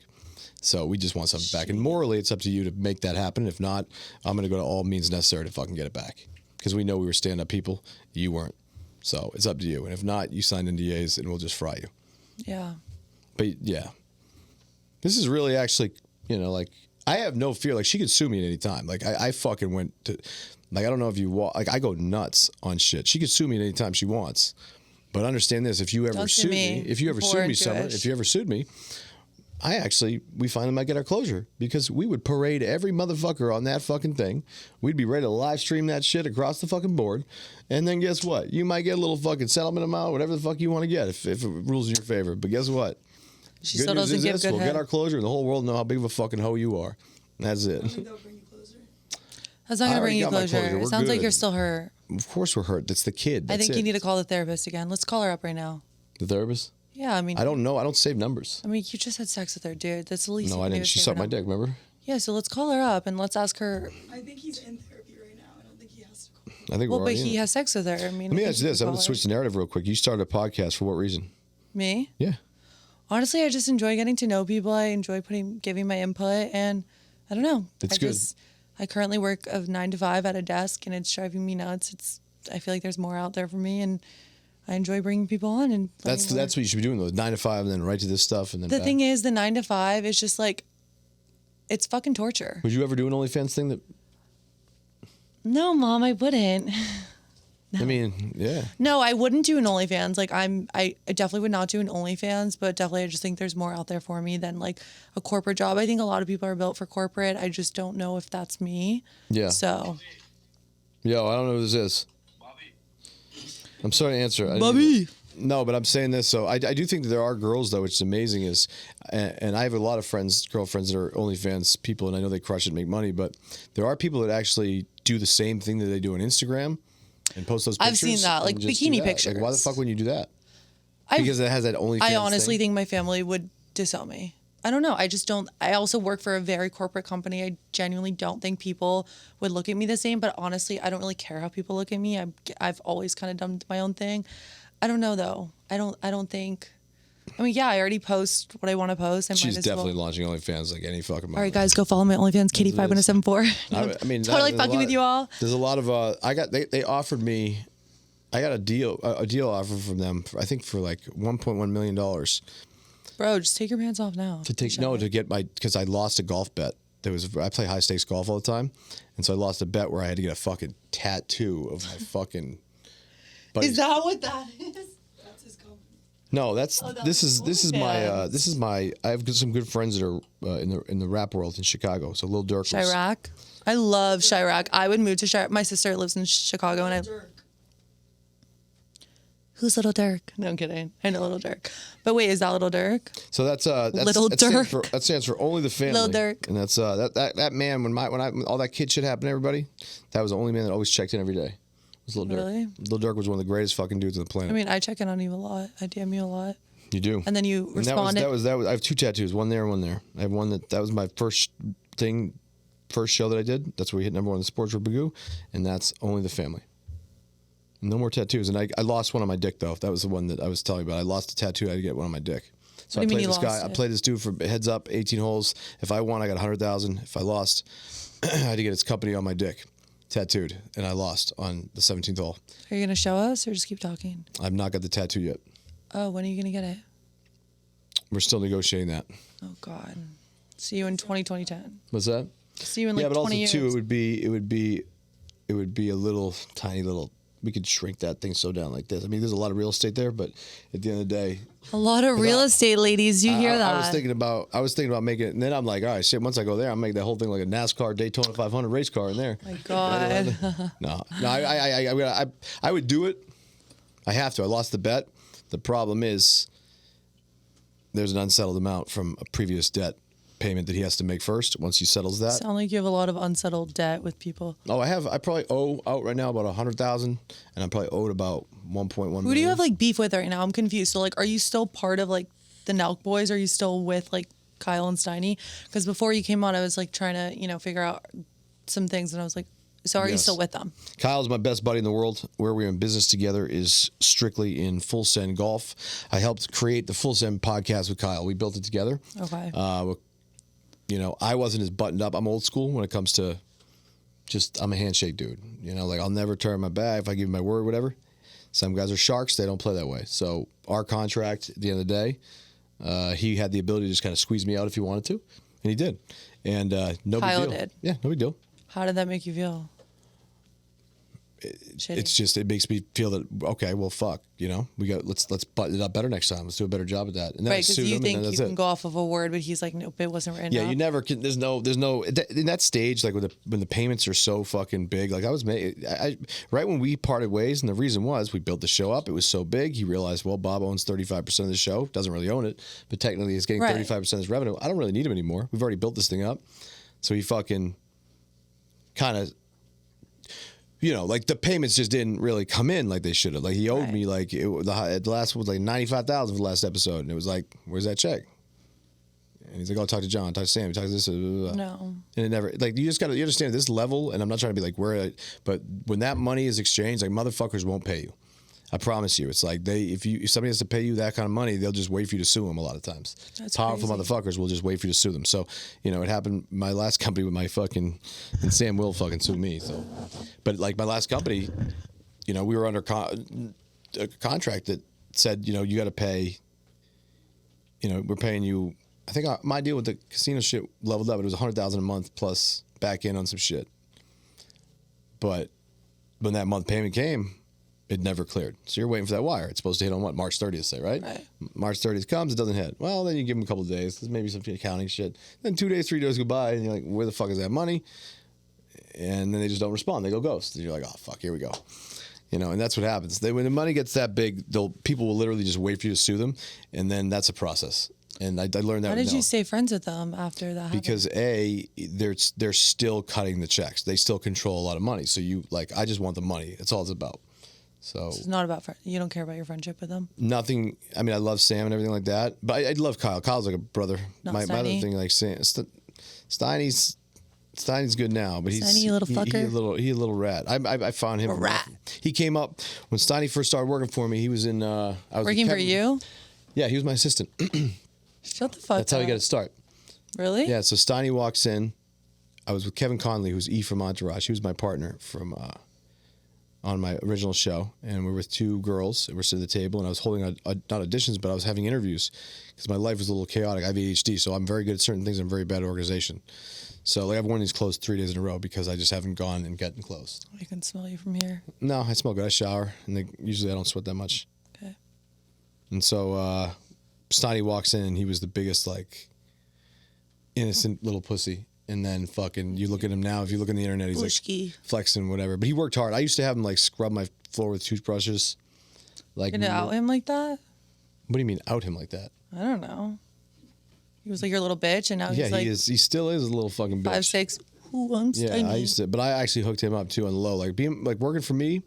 So we just want something back. And morally, it's up to you to make that happen. If not, I'm going to go to all means necessary to fucking get it back because we know we were stand-up people. You weren't. So it's up to you. And if not, you sign NDAs, and we'll just fry you. Yeah. But yeah, this is really actually, like I have no fear. Like, she could sue me at any time. Like, I fucking went to, like, I don't know if you like, I go nuts on shit. She could sue me at any time she wants. But understand this: if you ever Don't sue sued me. me, if you ever Poor sued me, and Summer, Jewish. if you ever sued me, we finally might get our closure because we would parade every motherfucker on that fucking thing. We'd be ready to live stream that shit across the fucking board. And then guess what? You might get a little fucking settlement amount, whatever the fuck you want to get if it rules in your favor. But guess what? She Good still news doesn't is give this, good we'll head. get our closure and the whole world know how big of a fucking hoe you are. And that's it. I think that'll bring you closer. That's not I gonna already bring you got my closure. closure. It We're sounds like good. you're still hurt. Of course we're hurt. That's the kid. I That's think it. you need to call the therapist again. Let's call her up right now. The therapist? Yeah, I mean, I don't know. I don't save numbers. you just had sex with her, dude. That's the least. No, you I can do didn't. is She save sucked her my number. dick, remember? Yeah, so let's call her up and let's ask her. I think he's in therapy right now. I don't think he has to call. I think Well, we're but already in he it. has sex with her. I mean, Let me I ask think you you this. could I'm going call to switch her. the narrative real quick. You started a podcast for what reason? Me? Yeah. Honestly, I just enjoy getting to know people. I enjoy giving my input, and I don't know. It's good. I currently work of 9 to 5 at a desk, and it's driving me nuts. I feel like there's more out there for me, and I enjoy bringing people on. And That's what you should be doing, though. 9 to 5 and then right to this stuff. And then the back. thing is, the 9 to 5 is just like, it's fucking torture. Would you ever do an OnlyFans thing that, No, Mom, I wouldn't. I mean, yeah. No, I wouldn't do an OnlyFans. Like I definitely would not do an OnlyFans, but definitely I just think there's more out there for me than like a corporate job. I think a lot of people are built for corporate. I just don't know if that's me. Yeah. So. Yo, I don't know who this is. I'm sorry to answer. I didn't Bobby. even- No, but I'm saying this. So I do think that there are girls, though, which is amazing. And I have a lot of girlfriends that are OnlyFans people, and I know they crush it and make money. But there are people that actually do the same thing that they do on Instagram and post those pictures. I've seen that, like and just do bikini that. pictures. Like, why the fuck wouldn't you do that? I- Because it has that OnlyFans I honestly thing? think my family would disown me. I don't know. I just don't. I also work for a very corporate company. I genuinely don't think people would look at me the same. But honestly, I don't really care how people look at me. I've always kind of done my own thing. I don't know though. I don't think. I mean, yeah, I already post what I want to post. She's might as definitely well. launching OnlyFans like any fucking moment. All right, guys, go follow my OnlyFans, Katie5174. I mean, totally there's a fucking lot- with you all. There's a lot of they offered me, I got a deal offer from them. I think for like $1.1 million Bro, just take your pants off now. to get because I lost a golf bet. I play high stakes golf all the time, and so I lost a bet where I had to get a fucking tattoo of my fucking. Is that what that is? That's his company. No, this is OnlyFans. my. I have some good friends that are in the rap world in Chicago. So Lil Durk. Chirac. I love Chirac. I would move to Chirac. My sister lives in Chicago, and I. Dirk. Who's Little Dirk? No, I'm kidding. I know Little Dirk. But wait, is that Little Dirk? So that's Little that stands Dirk. that stands for only the family. Lil Durk. And that's that man when all that kid shit happened to everybody, that was the only man that always checked in every day. Was Lil Durk. Really? Lil Durk was one of the greatest fucking dudes on the planet. I mean, I check in on you a lot. I DM you a lot. You do. And then you And that was, responded. that was I have two tattoos, one there and one there. I have one that was my first show that I did. That's where we hit number 1 in the sports for Bagoo, and that's only the family. No more tattoos. And I lost one on my dick though. That was the one that I was telling you about. I lost a tattoo. I had to get one on my dick. So What do you I mean played you this guy. lost I it? played this dude for heads up, 18 holes. If I won, I got 100,000. If I lost, I had to get his company on my dick tattooed, and I lost on the 17th hole. Are you going to show us or just keep talking? I've not got the tattoo yet. Oh, when are you going to get it? We're still negotiating that. Oh, God. See you in 2010. What's that? See you in like yeah, but 20 also years. too, it would be a little tiny little. We could shrink that thing so down like this. I mean, there's a lot of real estate there, but at the end of the day, A lot of real estate ladies. You hear that? I was thinking about making it, and then I'm like, all right, shit. Once I go there, I'll make that whole thing like a NASCAR Daytona 500 race car in there. My God. No, I would do it. I have to. I lost the bet. The problem is there's an unsettled amount from a previous debt payment that he has to make first. Once he settles that, Sound like you have a lot of unsettled debt with people. I probably owe out right now about 100,000, and I'm probably owed about 1.1 million. Who do you have like beef with right now? I'm confused. So like, are you still part of like the Nelk boys? Are you still with like Kyle and Steiny? Because before you came on, I was like trying to, figure out some things, and I was like, so are you Yes. still with them? Kyle's my best buddy in the world. Where we're in business together is strictly in Full Send Golf. I helped create the Full Send podcast with Kyle. We built it together. Okay. I wasn't as buttoned up. I'm old school when it comes to I'm a handshake dude. Like I'll never turn my back if I give you my word, whatever. Some guys are sharks. They don't play that way. So our contract at the end of the day, he had the ability to just kind of squeeze me out if he wanted to, and he did. And no Kyle big deal. did. Yeah, no big deal. How did that make you feel? Shitty. It's just, it makes me feel that, okay, well, fuck, let's button it up better next time. Let's do a better job at that. And then Right, I because sued you him, think and then you that's can it. go off of a word, but he's like, nope, it wasn't written Yeah, up. you never can. There's no in that stage, like when the payments are so fucking big. Like right when we parted ways, and the reason was we built the show up. It was so big. He realized, well, Bob owns 35% of the show. Doesn't really own it, but technically he's getting Right. 35% of his revenue. I don't really need him anymore. We've already built this thing up. So he fucking kind of, like the payments just didn't really come in like they should have. Like he owed Right. me the last was like 95,000 for the last episode, and it was like, where's that check? And he's like, oh, talk to John, talk to Sam, talk to this. Blah, blah, blah. No. And it never, like, you understand this level, and I'm not trying to be like, but when that money is exchanged, like, motherfuckers won't pay you. I promise you. It's like if somebody has to pay you that kind of money, they'll just wait for you to sue them a lot of times. That's Powerful crazy. motherfuckers will just wait for you to sue them. So, it happened, my last company with my fucking, and Sam will fucking sue me. So, but like my last company, we were under a contract that said, you got to pay, we're paying you. I think my deal with the casino shit leveled up. It was $100,000 a month plus back in on some shit. But when that month payment came, it never cleared. So you're waiting for that wire. It's supposed to hit on what? March 30th, say, right? Right. March 30th comes, it doesn't hit. Well, then you give them a couple of days. There's maybe some accounting shit. Then 2 days, 3 days go by, and you're like, where the fuck is that money? And then they just don't respond. They go ghost. And you're like, oh, fuck, here we go. And that's what happens. When the money gets that big, people will literally just wait for you to sue them, and then that's a process. And I learned that. How did you stay friends with them after that happened? Because they're still cutting the checks. They still control a lot of money. So I just want the money. That's all it's about. So It's not about you don't care about your friendship with them. nothing. I mean, I love Sam and everything like that, but I love Kyle. Kyle's like a brother. Not My other Steiny? thing, like Sam, Steiny's good now, but he's Steiny, little fucker? He a little rat. I found him A rat. He came up when Steiny first started working for me. He was in. I was with Working for Kevin. you? Yeah, he was my assistant. Shut the fuck That's up. how he got to start. Really? Yeah, so Steiny walks in. I was with Kevin Conley, who's E from Entourage. He was my partner from on my original show, and we were with two girls. We're sitting at the table, and I was holding not auditions, but I was having interviews because my life was a little chaotic. I have ADHD, so I'm very good at certain things. I'm very bad at organization. So like I've worn these clothes 3 days in a row because I just haven't gone and gotten clothes. I can smell you from here. No, I smell good. I shower, and usually I don't sweat that much. Okay. And so Steiny walks in, and he was the biggest, like, innocent little pussy. And then fucking, you look at him now, if you look on the internet, he's Bushki. like flexing, whatever. But he worked hard. I used to have him, like, scrub my floor with toothbrushes. Like, Gonna out him like that? What do you mean, out him like that? I don't know. He was like your little bitch, and now Yeah, he's like he is. He still is a little fucking bitch. 5'6". Ooh, I'm Yeah, tiny. I used to, but I actually hooked him up too on the low. Like working for me.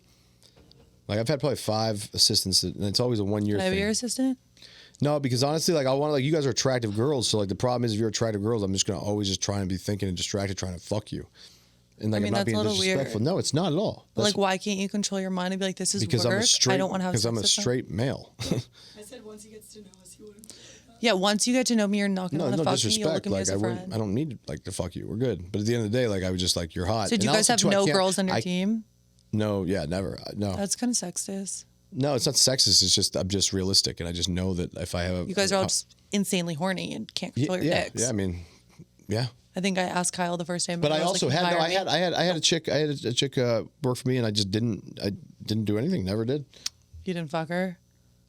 Like I've had probably 5 assistants, and it's always a 1 year Can I be thing. your assistant? No, because honestly, like I want to, like, you guys are attractive girls, so like the problem is if you're attractive girls, I'm just gonna always just try and be thinking and distracted trying to fuck you. And like I mean, I'm not that's being a little disrespectful. weird. No, it's not at all. But That's like, why can't you control your mind and be like, this is because work? I'm a straight. I don't want to have because sex I'm a with them. straight male. I said once he gets to know us, he wouldn't. Yeah, once you get to know me, you're not gonna No, want to no fuck me. You'll look disrespect. at me Like as a friend. I don't need like to fuck you. We're good. But at the end of the day, like I was just like, you're hot. So do you And guys also, have too, I no can't- girls on your team? No, yeah, never. No, That's kind of sexist. no, it's not sexist. It's just I'm just realistic, and I just know that if I have You guys are all just insanely horny and can't control your yeah, dicks. yeah. I mean, yeah. I think I asked Kyle the first time. But I was also like, had "Hire me?" I had a chick work for me, and I didn't do anything. Never did. You didn't fuck her?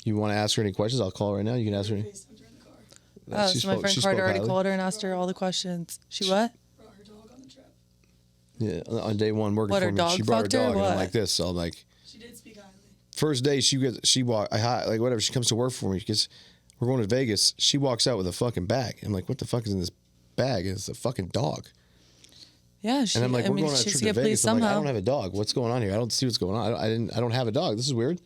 You want to ask her any questions? I'll call her right now. You can ask her. FaceTimed her in the car. Oh, She so my spoke- friend she Carter spoke already highly. called her and asked her all the questions. She what? Brought her dog on the trip. Yeah, on day one working What, for her me, dog she brought her fucked her or dog, and I'm what? like this. So I'm like, She did speak highly. first day she walked, like whatever. She comes to work for me because we're going to Vegas. She walks out with a fucking bag. I'm like, what the fuck is in this bag? It's a fucking dog. Yeah, she, And I'm like, I we're mean, going on a she has trip to to get Vegas. pleased I'm like, I somehow. don't have a dog. What's going on here? I don't see what's going on. I don't have a dog. This is weird.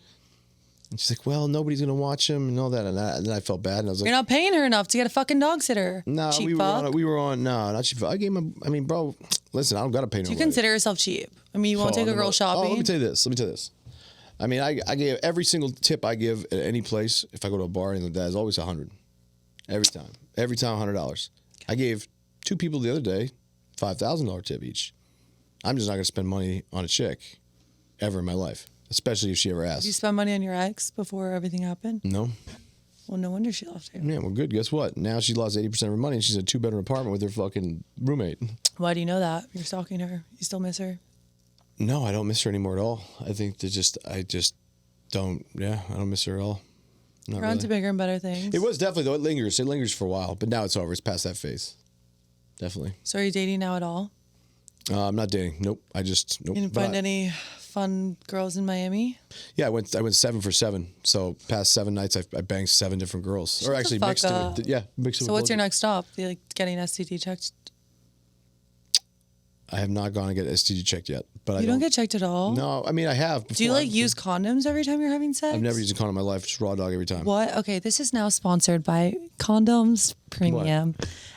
And she's like, well, nobody's gonna watch him and all that. And then I felt bad, and I was like, You're not paying her enough to get a fucking dog sitter. no, cheap we were fuck. on not cheap. I gave him. I mean, bro, listen, I don't gotta pay Do you nobody. consider yourself cheap? I mean, you won't take a girl Oh, shopping. let me tell you this. I mean, I gave every single tip I give at any place. If I go to a bar or anything like that, is always $100. Every time, $100. I gave 2 people the other day $5,000 tip each. I'm just not gonna spend money on a chick ever in my life, especially if she ever Did you asks. spend money on your ex before everything happened? No, Well, no wonder she left you. Yeah, well, good. Guess what? Now she lost 80% of her money and she's in a 2-bedroom apartment with her fucking roommate. Why do you know that? You're stalking her. You still miss her? No, I don't miss her anymore at all. I think I don't miss her at all. Not We're on to really. bigger and better things. It was definitely, though. It lingers. It lingers for a while, but now it's over. It's past that phase. Definitely. So are you dating now at all? I'm not dating. Nope. Nope. You didn't find any fun girls in Miami? Yeah, I went 7 for 7. So past 7 nights, I banged 7 different girls. Shut or the actually fuck mixed it. up. Mixed it. So with what's your both. next stop? You like getting STD checked? I have not gone to get STD checked yet, but You don't get checked at all? No, I mean I have. Do you before. like use condoms every time you're having sex? I've never used a condom in my life. Just raw dog every time. What? Okay, this is now sponsored by Condoms Premium.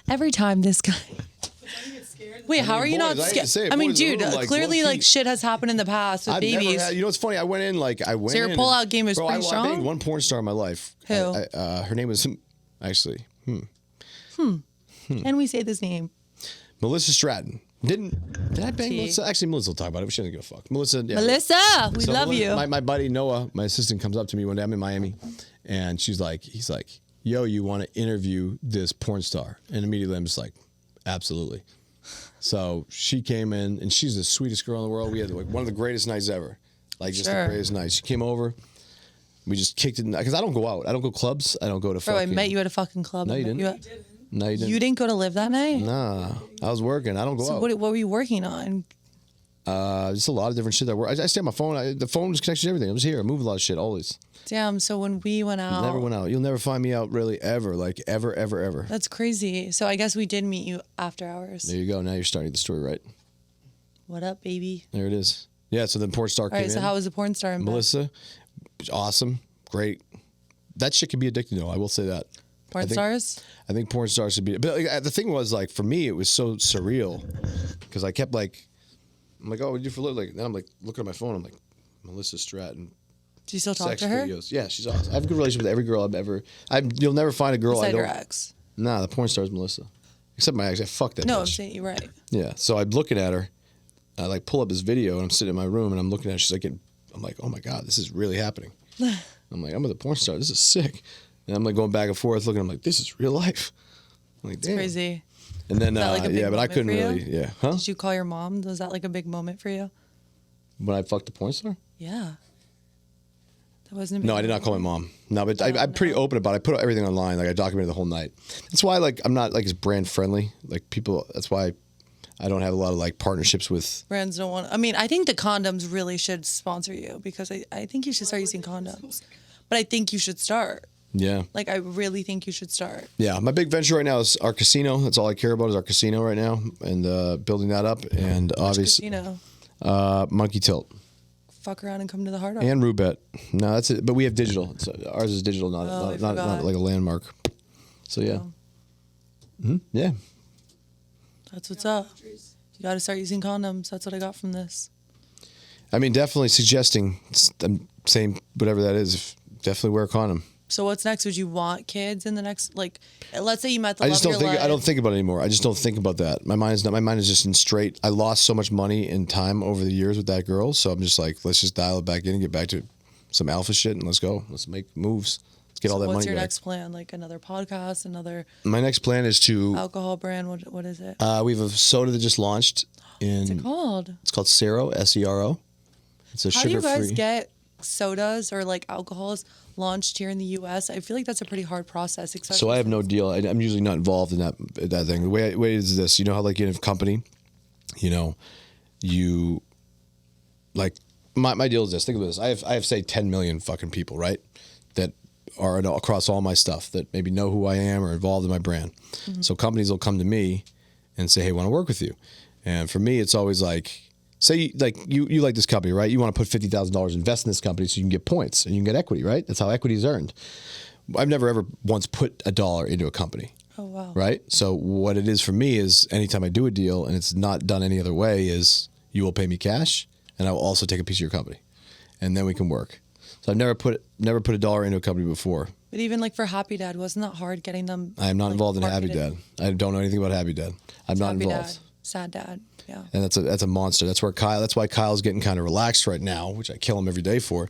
Every time this guy. You get scared. Wait, how are you boys, not I hate to say scared? it, I mean, boys are a dude, little, like, clearly, low-key. like shit has happened in the past with I've babies. never had. You know what's funny? I went in. So your pullout game is Bro, pretty strong? I banged one porn star in my life. Who? Her name was actually Can we say this name? Melissa Stratton. Did I bang Tea. Melissa? Actually, Melissa will talk about it. She doesn't give a fuck. Melissa. Yeah. Melissa, we So love you. My buddy Noah, my assistant, comes up to me one day. I'm in Miami, and he's like, "Yo, you want to interview this porn star?" And immediately I'm just like, "Absolutely." So she came in, and she's the sweetest girl in the world. We had like one of the greatest nights ever, like just Sure. the greatest night. She came over, we just kicked it because I don't go out. I don't go clubs. I don't go to. Bro, I fucking, met you at a fucking club. No, you I met didn't. at- No, you didn't. You didn't go to live that night? Nah, I was working. I don't go So out. what were you working on? Just a lot of different shit that work. I stay on my phone. The phone just connects to everything. I'm just here. I move a lot of shit always. Damn, so when we went out. Never went out. You'll never find me out really ever. Like ever, ever, ever. That's crazy. So I guess we did meet you after hours. There you go. Now you're starting the story right. What up, baby? There it is. Yeah. So then porn star All came right, so in. how was the porn star in bed? Melissa, awesome, great. That shit can be addicting though. I will say that. Porn stars? I think porn stars should be. But like, the thing was like for me, it was so surreal because I kept like, I'm like, oh, what do you do for a living? Like then I'm like looking at my phone. I'm like, Melissa Stratton. Do you still talk Sex to her? videos. Yeah, she's awesome. I have a good relationship with every girl I've ever. You'll never find a girl Besides I your don't. ex? Nah, the porn star is Melissa. Except my ex. I fucked that No, I'm bitch. saying you're right. Yeah. So I'm looking at her. I like pull up this video and I'm sitting in my room and I'm looking at her. She's like, I'm like, oh my God, this is really happening. I'm like, I'm with a porn star. This is sick. And I'm like going back and forth looking. I'm like, this is real life. I'm like, damn. Crazy. And then, that like a big yeah, but I moment couldn't for you? really, yeah. Huh? Did you call your mom? Was that like a big moment for you? When I fucked a porn star? Yeah. That wasn't a big No, I did not call my mom. No, but I'm pretty open about it. I put everything online. Like I documented the whole night. That's why like I'm not like as brand friendly. Like people, that's why I don't have a lot of like partnerships with. Brands don't want. I mean, I think the condoms really should sponsor you because I think you should start using condoms. But I think you should start. Yeah. Like, I really think you should start. Yeah, my big venture right now is our casino. That's all I care about is our casino right now and building that up. And obviously, You know, Monkey Tilt fuck around and come to the hard rock. and Roulette. No, that's it. But we have digital. Ours is digital, not Oh, I not forgot. like a landmark. So yeah, Oh. yeah. That's what's up. You got to start using condoms. That's what I got from this. I mean, definitely suggesting. I'm saying whatever that is. Definitely wear a condom. So what's next? Would you want kids in the next, like, let's say you met the I love just of don't your think. life. I don't think about it anymore. I just don't think about that. My mind is not. My mind is just in straight. I lost so much money and time over the years with that girl. So I'm just like, let's just dial it back in and get back to some alpha shit and let's go. Let's make moves. Let's get all that What's money your back. next plan? Like another podcast, another My next plan is to. alcohol brand? What is it? We have a soda that just launched. What's it called? It's called Sero, SERO. It's a How do you sugar-free. guys get sodas or like alcohols launched here in the U.S.? I feel like that's a pretty hard process. Especially So I have no deal. I'm usually not involved in that thing. The way is this. You know how like in a company, you know, you like my deal is this. Think of this. I have say 10 million fucking people, right? That are across all my stuff that maybe know who I am or involved in my brand. Mm-hmm. So companies will come to me and say, "Hey, I want to work with you." And for me, it's always like, say like you like this company, right? You want to put $50,000 invest in this company so you can get points and you can get equity, right? That's how equity is earned. I've never ever once put $1 into a company. Oh wow. Right? So what it is for me is anytime I do a deal and it's not done any other way is you will pay me cash and I will also take a piece of your company. And then we can work. So I've never put $1 into a company before. But even like for Happy Dad, wasn't that hard getting them? I am not like, involved in Happy marketed? Dad. I don't know anything about Happy Dad. I'm not Happy involved. Dad, sad dad. Yeah. And that's a monster. That's why Kyle's getting kind of relaxed right now, which I kill him every day for,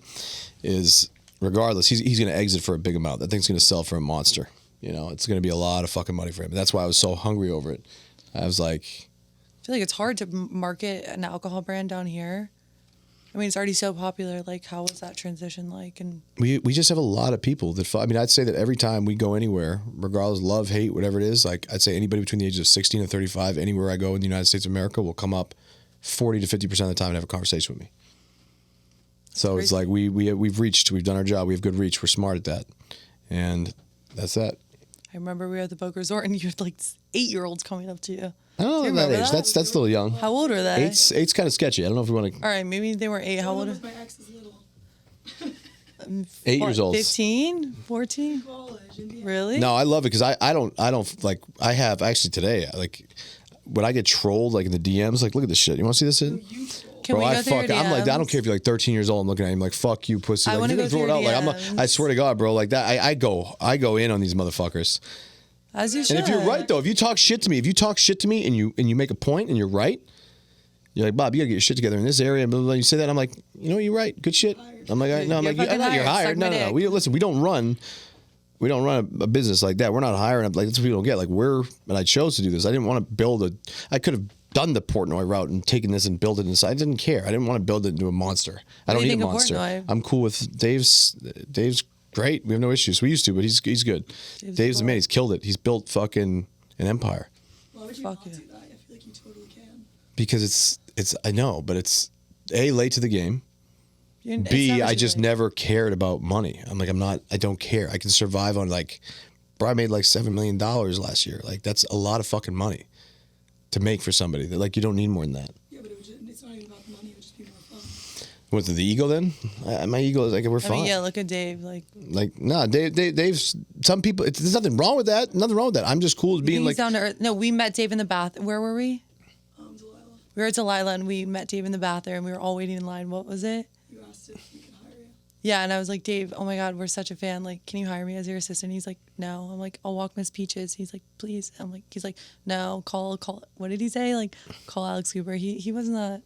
is regardless, he's going to exit for a big amount. That thing's going to sell for a monster. You know, it's going to be a lot of fucking money for him. That's why I was so hungry over it. I was like, I feel like it's hard to market an alcohol brand down here. I mean, it's already so popular. Like, how was that transition like? And we just have a lot of people that, I mean, I'd say that every time we go anywhere, regardless, love, hate, whatever it is, like I'd say anybody between the ages of 16 and 35, anywhere I go in the United States of America will come up 40 to 50% of the time and have a conversation with me. So it's like we've done our job. We have good reach. We're smart at that. And that's that. I remember we were at the Boca Resort and you had like 8-year-olds coming up to you. I don't know that age. That's still young. How old are they? Eight's kind of sketchy. I don't know if we want to. All right, maybe they were 8. How old are My ex is little. 8 years old. 15, 14? College, Indiana. Really? No, I love it because I don't like. I have actually today, like when I get trolled like in the DMs, like look at this shit. You want to see this shit? You troll. Can Bro, we go through your I'm like, I don't DMs? care if you're like 13 years old. I'm looking at him like, fuck you, pussy. I Like, wanna you're go throw it through out. your Like, I swear to God, bro, like that. I go in on these motherfuckers. As you should. And if you're right though, if you talk shit to me and you make a point and you're right, you're like, Bob, you gotta get your shit together in this area. And blah, blah, blah. You say that, I'm like, you know, you're right. Good shit. I'm like, no, I'm You're like, fucking you're hired. hired. Suck No, my no, no. dick. Listen, we don't run a business like that. We're not hiring. Like that's what people don't get. Like and I chose to do this. I didn't want to build I could have done the Portnoy route and taken this and built it inside. I didn't care. I didn't want to build it into a monster. I don't do you need a think of monster. Portnoy? I'm cool with Dave's great. We have no issues. We used to, but he's good. Dave's the man. He's killed it. He's built fucking an empire. Why would you Fuck not yeah. do that? I feel like you totally can. Because it's I know, but it's A, late to the game. It's B, never I too just late. never cared about money. I'm like, I don't care. I can survive on like, bro, I made like $7 million last year. Like that's a lot of fucking money to make for somebody. That like you don't need more than that. Yeah, but it's not even about the money. It would just be more fun. With the ego then? My ego is like, we're I fine. mean, yeah, look at Dave. Like, Like, nah, Dave's, some people, there's nothing wrong with that. Nothing wrong with that. I'm just cool as being he's like, down to earth. No, we met Dave in the bath. Where were we? Delilah, We were at Delilah and we met Dave in the bathroom. We were all waiting in line. What was it? you asked if we can hire you. Yeah, and I was like, Dave, oh my God, we're such a fan. Like, can you hire me as your assistant? He's like, no. I'm like, I'll walk Miss Peaches. He's like, please. I'm like, he's like, no, call. What did he say? Like, call Alex Cooper. He wasn't that.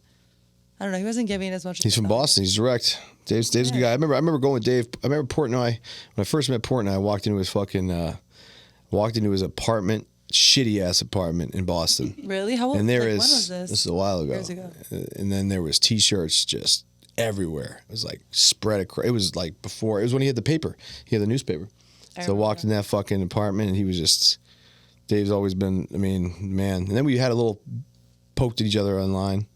I don't know. He wasn't giving as much. he's from Boston. He's direct. Dave's a good guy. I remember going with Dave. I remember Portnoy. When I first met Portnoy, I walked into his apartment, shitty ass apartment in Boston. Really? How old? And there like, is, when was this? this is a while ago. Years ago. And then there was T-shirts just everywhere. It was like spread across. It was like before. It was when he had the paper. He had the newspaper. So I walked in that fucking apartment, and he was just. Dave's always been. I mean, man. And then we had a little poked at each other online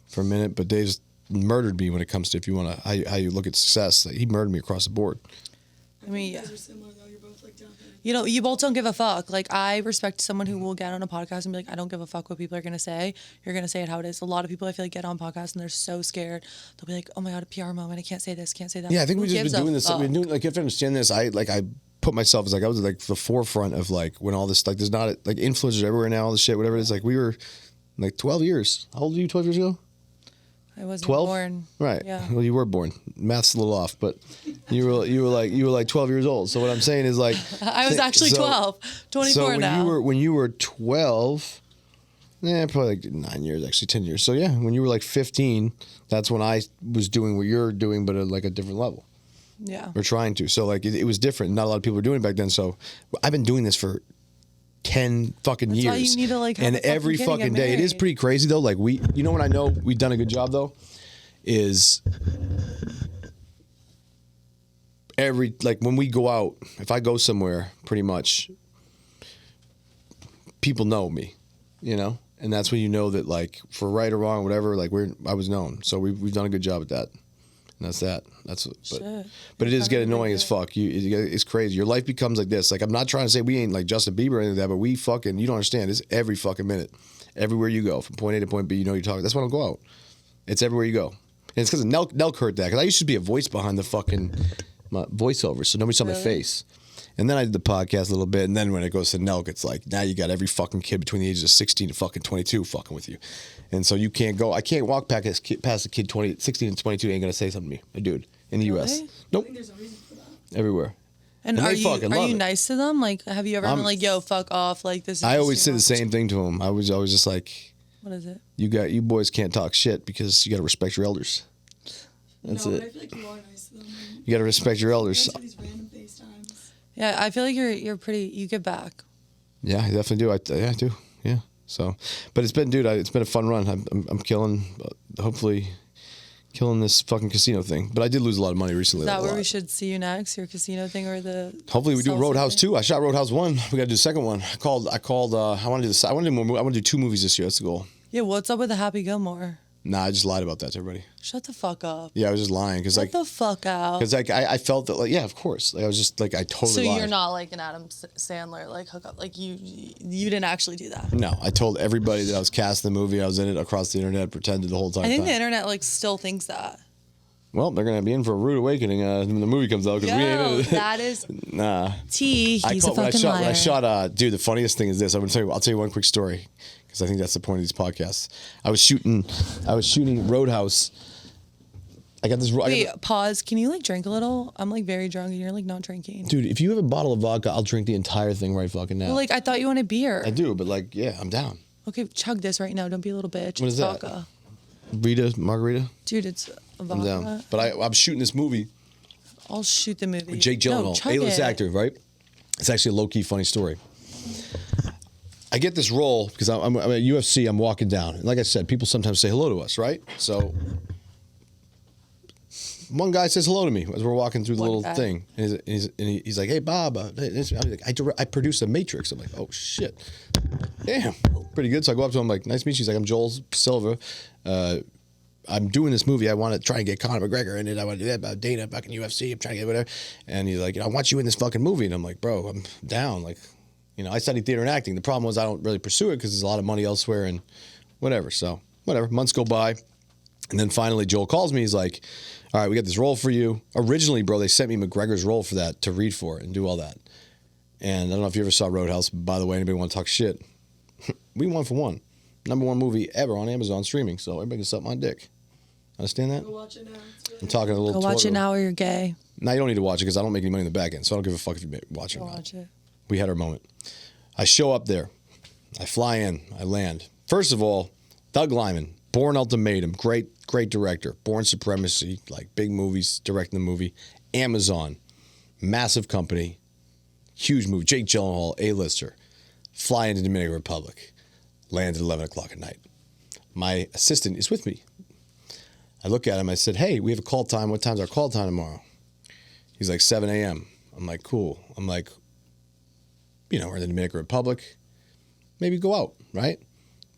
for a minute, but Dave's murdered me when it comes to if you want to how you look at success. Like, he murdered me across the board. I mean, You yeah. guys are similar though. You're both like down here. You know, you both don't give a fuck. Like, I respect someone who will get on a podcast and be like, I don't give a fuck what people are going to say. You're going to say it how it is. A lot of people, I feel like, get on podcasts and they're so scared. They'll be like, oh my God, a PR moment. I can't say this, can't say that. Yeah, I think Who we've just gives been a doing this. fuck? We've been doing, like, you have to understand this. I put myself as like I was like the forefront of like when all this like there's not like influencers everywhere now, all this shit, whatever it is. Like we were like 12 years. How old were you 12 years ago? I wasn't 12? born. Right. Yeah. Well, you were born. Math's a little off, but you were like 12 years old. So what I'm saying is like I was actually so- 12, 24 so when now. when you were 12, probably like 9 years, actually 10 years. So yeah, when you were like 15, that's when I was doing what you're doing, but at like a different level. Yeah. Or trying to. So like it was different. Not a lot of people were doing it back then. So I've been doing this for 10 fucking That's years. why you need to, like, have and a fucking every kid and fucking get day. It is married. pretty crazy though. Like you know when I know we've done a good job though, is like when we go out, if I go somewhere, pretty much people know me, you know? And that's when you know that like for right or wrong, whatever, like I was known. So we've done a good job at that. And that's that. Shit. But it is Probably getting annoying really as good. fuck. It's crazy. Your life becomes like this. Like I'm not trying to say we ain't like Justin Bieber or anything like that, but we fucking, you don't understand. It's every fucking minute. Everywhere you go, from point A to point B, you know you're talking. That's why I don't go out. It's everywhere you go. And it's because Nelk heard that. Because I used to be a voice behind the fucking my voiceover, so nobody saw my Really? face. And then I did the podcast a little bit, and then when it goes to Nelk, it's like now you got every fucking kid between the ages of 16 and fucking 22 fucking with you. And so you can't go. I can't walk past a kid 16 and 22 ain't gonna say something to me, a dude in the U.S. Really? I Nope, think there's a reason for that. everywhere. And And are they fucking love you it. nice to them? Like, have you ever been like, yo, fuck off? Like, this is I just always too say the much. same thing to him. I was always just like, What is it? you boys can't talk shit because you got to respect your elders. That's no, it. but I feel like you are nice to them. You got to respect your elders. These random FaceTimes. Yeah, I feel like you're pretty. You give back. Yeah, I definitely do. I do. Yeah. So, but it's been, dude. It's been a fun run. I'm killing. Hopefully, killing this fucking casino thing. But I did lose a lot of money recently. Is that like, a where lot. we should see you next? Your casino thing or the? Hopefully we do salsa Roadhouse thing? 2. I shot Roadhouse 1. We got to do the second one. I called. I want to do this. I want to do more. I want to do 2 movies this year. That's the goal. Yeah, what's up with the Happy Gilmore? Nah, I just lied about that to everybody. Shut the fuck up. Yeah, I was just lying because Get the fuck out. I felt that like, yeah, of course. Like I was just like, I totally So lied. you're not like an Adam Sandler like hookup. Like you didn't actually do that. No, I told everybody that I was cast in the movie. I was in it across the internet, pretended the whole time. I think the internet like still thinks that. Well, they're gonna be in for a rude awakening when the movie comes out because we ain't in it. That is Nah. T. He's a when fucking liar. I shot, dude, the funniest thing is this. I'll tell you one quick story because I think that's the point of these podcasts. I was shooting Roadhouse. I got this. Wait, pause. Can you like drink a little? I'm like very drunk and you're like not drinking. Dude, if you have a bottle of vodka, I'll drink the entire thing right fucking now. Well, like I thought you wanted beer. I do, but like, yeah, I'm down. Okay, chug this right now. Don't be a little bitch. What It's is that? vodka. Rita, margarita. Dude, it's a I'm vodka. down. But I'm shooting this movie. I'll shoot the movie. With Jake No, Gyllenhaal, chug A-list it. actor, right? It's actually a low-key funny story. I get this role because I'm at UFC. I'm walking down, and like I said, people sometimes say hello to us, right? So one guy says hello to me as we're walking through the One little guy. thing, and he's like, "Hey, Bob, I produce a Matrix." I'm like, "Oh shit, damn, pretty good." So I go up to him, like, "Nice to meet you." He's like, "I'm Joel Silva. I'm doing this movie. I want to try and get Conor McGregor in it. I want to do that about Dana fucking UFC. I'm trying to get whatever." And he's like, "I want you in this fucking movie." And I'm like, "Bro, I'm down." Like, I studied theater and acting. The problem was I don't really pursue it because there's a lot of money elsewhere and whatever. So whatever. Months go by. And then finally Joel calls me. He's like, "All right, we got this role for you." Originally, bro, they sent me McGregor's role for that to read for it and do all that. And I don't know if you ever saw Roadhouse. By the way, anybody want to talk shit? We 1 for 1. #1 movie ever on Amazon streaming. So everybody can suck my dick. Understand that? Go watch it now. It's really I'm talking a little. Go watch it now or you're gay. Now you don't need to watch it because I don't make any money in the back end. So I don't give a fuck if you watch it Go or not. watch it. We had our moment. I show up there. I fly in. I land. First of all, Doug Liman, Born Ultimatum, great director. Born Supremacy, like big movies, directing the movie. Amazon, massive company, huge movie. Jake Gyllenhaal, A-lister. Fly into Dominican Republic. Land at 11 o'clock at night. My assistant is with me. I look at him. I said, "Hey, we have a call time. What time's our call time tomorrow?" He's like, 7 a.m. I'm like, "Cool." I'm like, we're in the Dominican Republic. Maybe go out, right?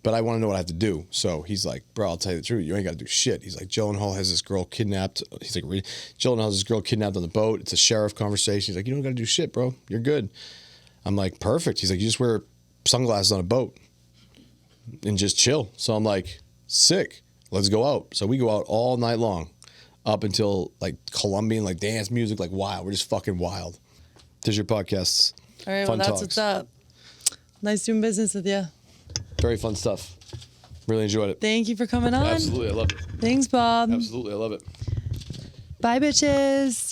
But I want to know what I have to do. So he's like, "Bro, I'll tell you the truth. You ain't got to do shit." He's like, "Gyllenhaal has this girl kidnapped." He's like, "Gyllenhaal has this girl kidnapped on the boat. It's a sheriff conversation." He's like, "You don't got to do shit, bro. You're good." I'm like, "Perfect." He's like, "You just wear sunglasses on a boat and just chill." So I'm like, "Sick. Let's go out." So we go out all night long up until like Colombian, like dance music, like wild. We're just fucking wild. There's your podcasts. All right, Fun well, that's talks. what's up. Nice doing business with you. Very fun stuff. Really enjoyed it. Thank you for coming on. Absolutely, I love it. Thanks, Bob. Absolutely, I love it. Bye, bitches.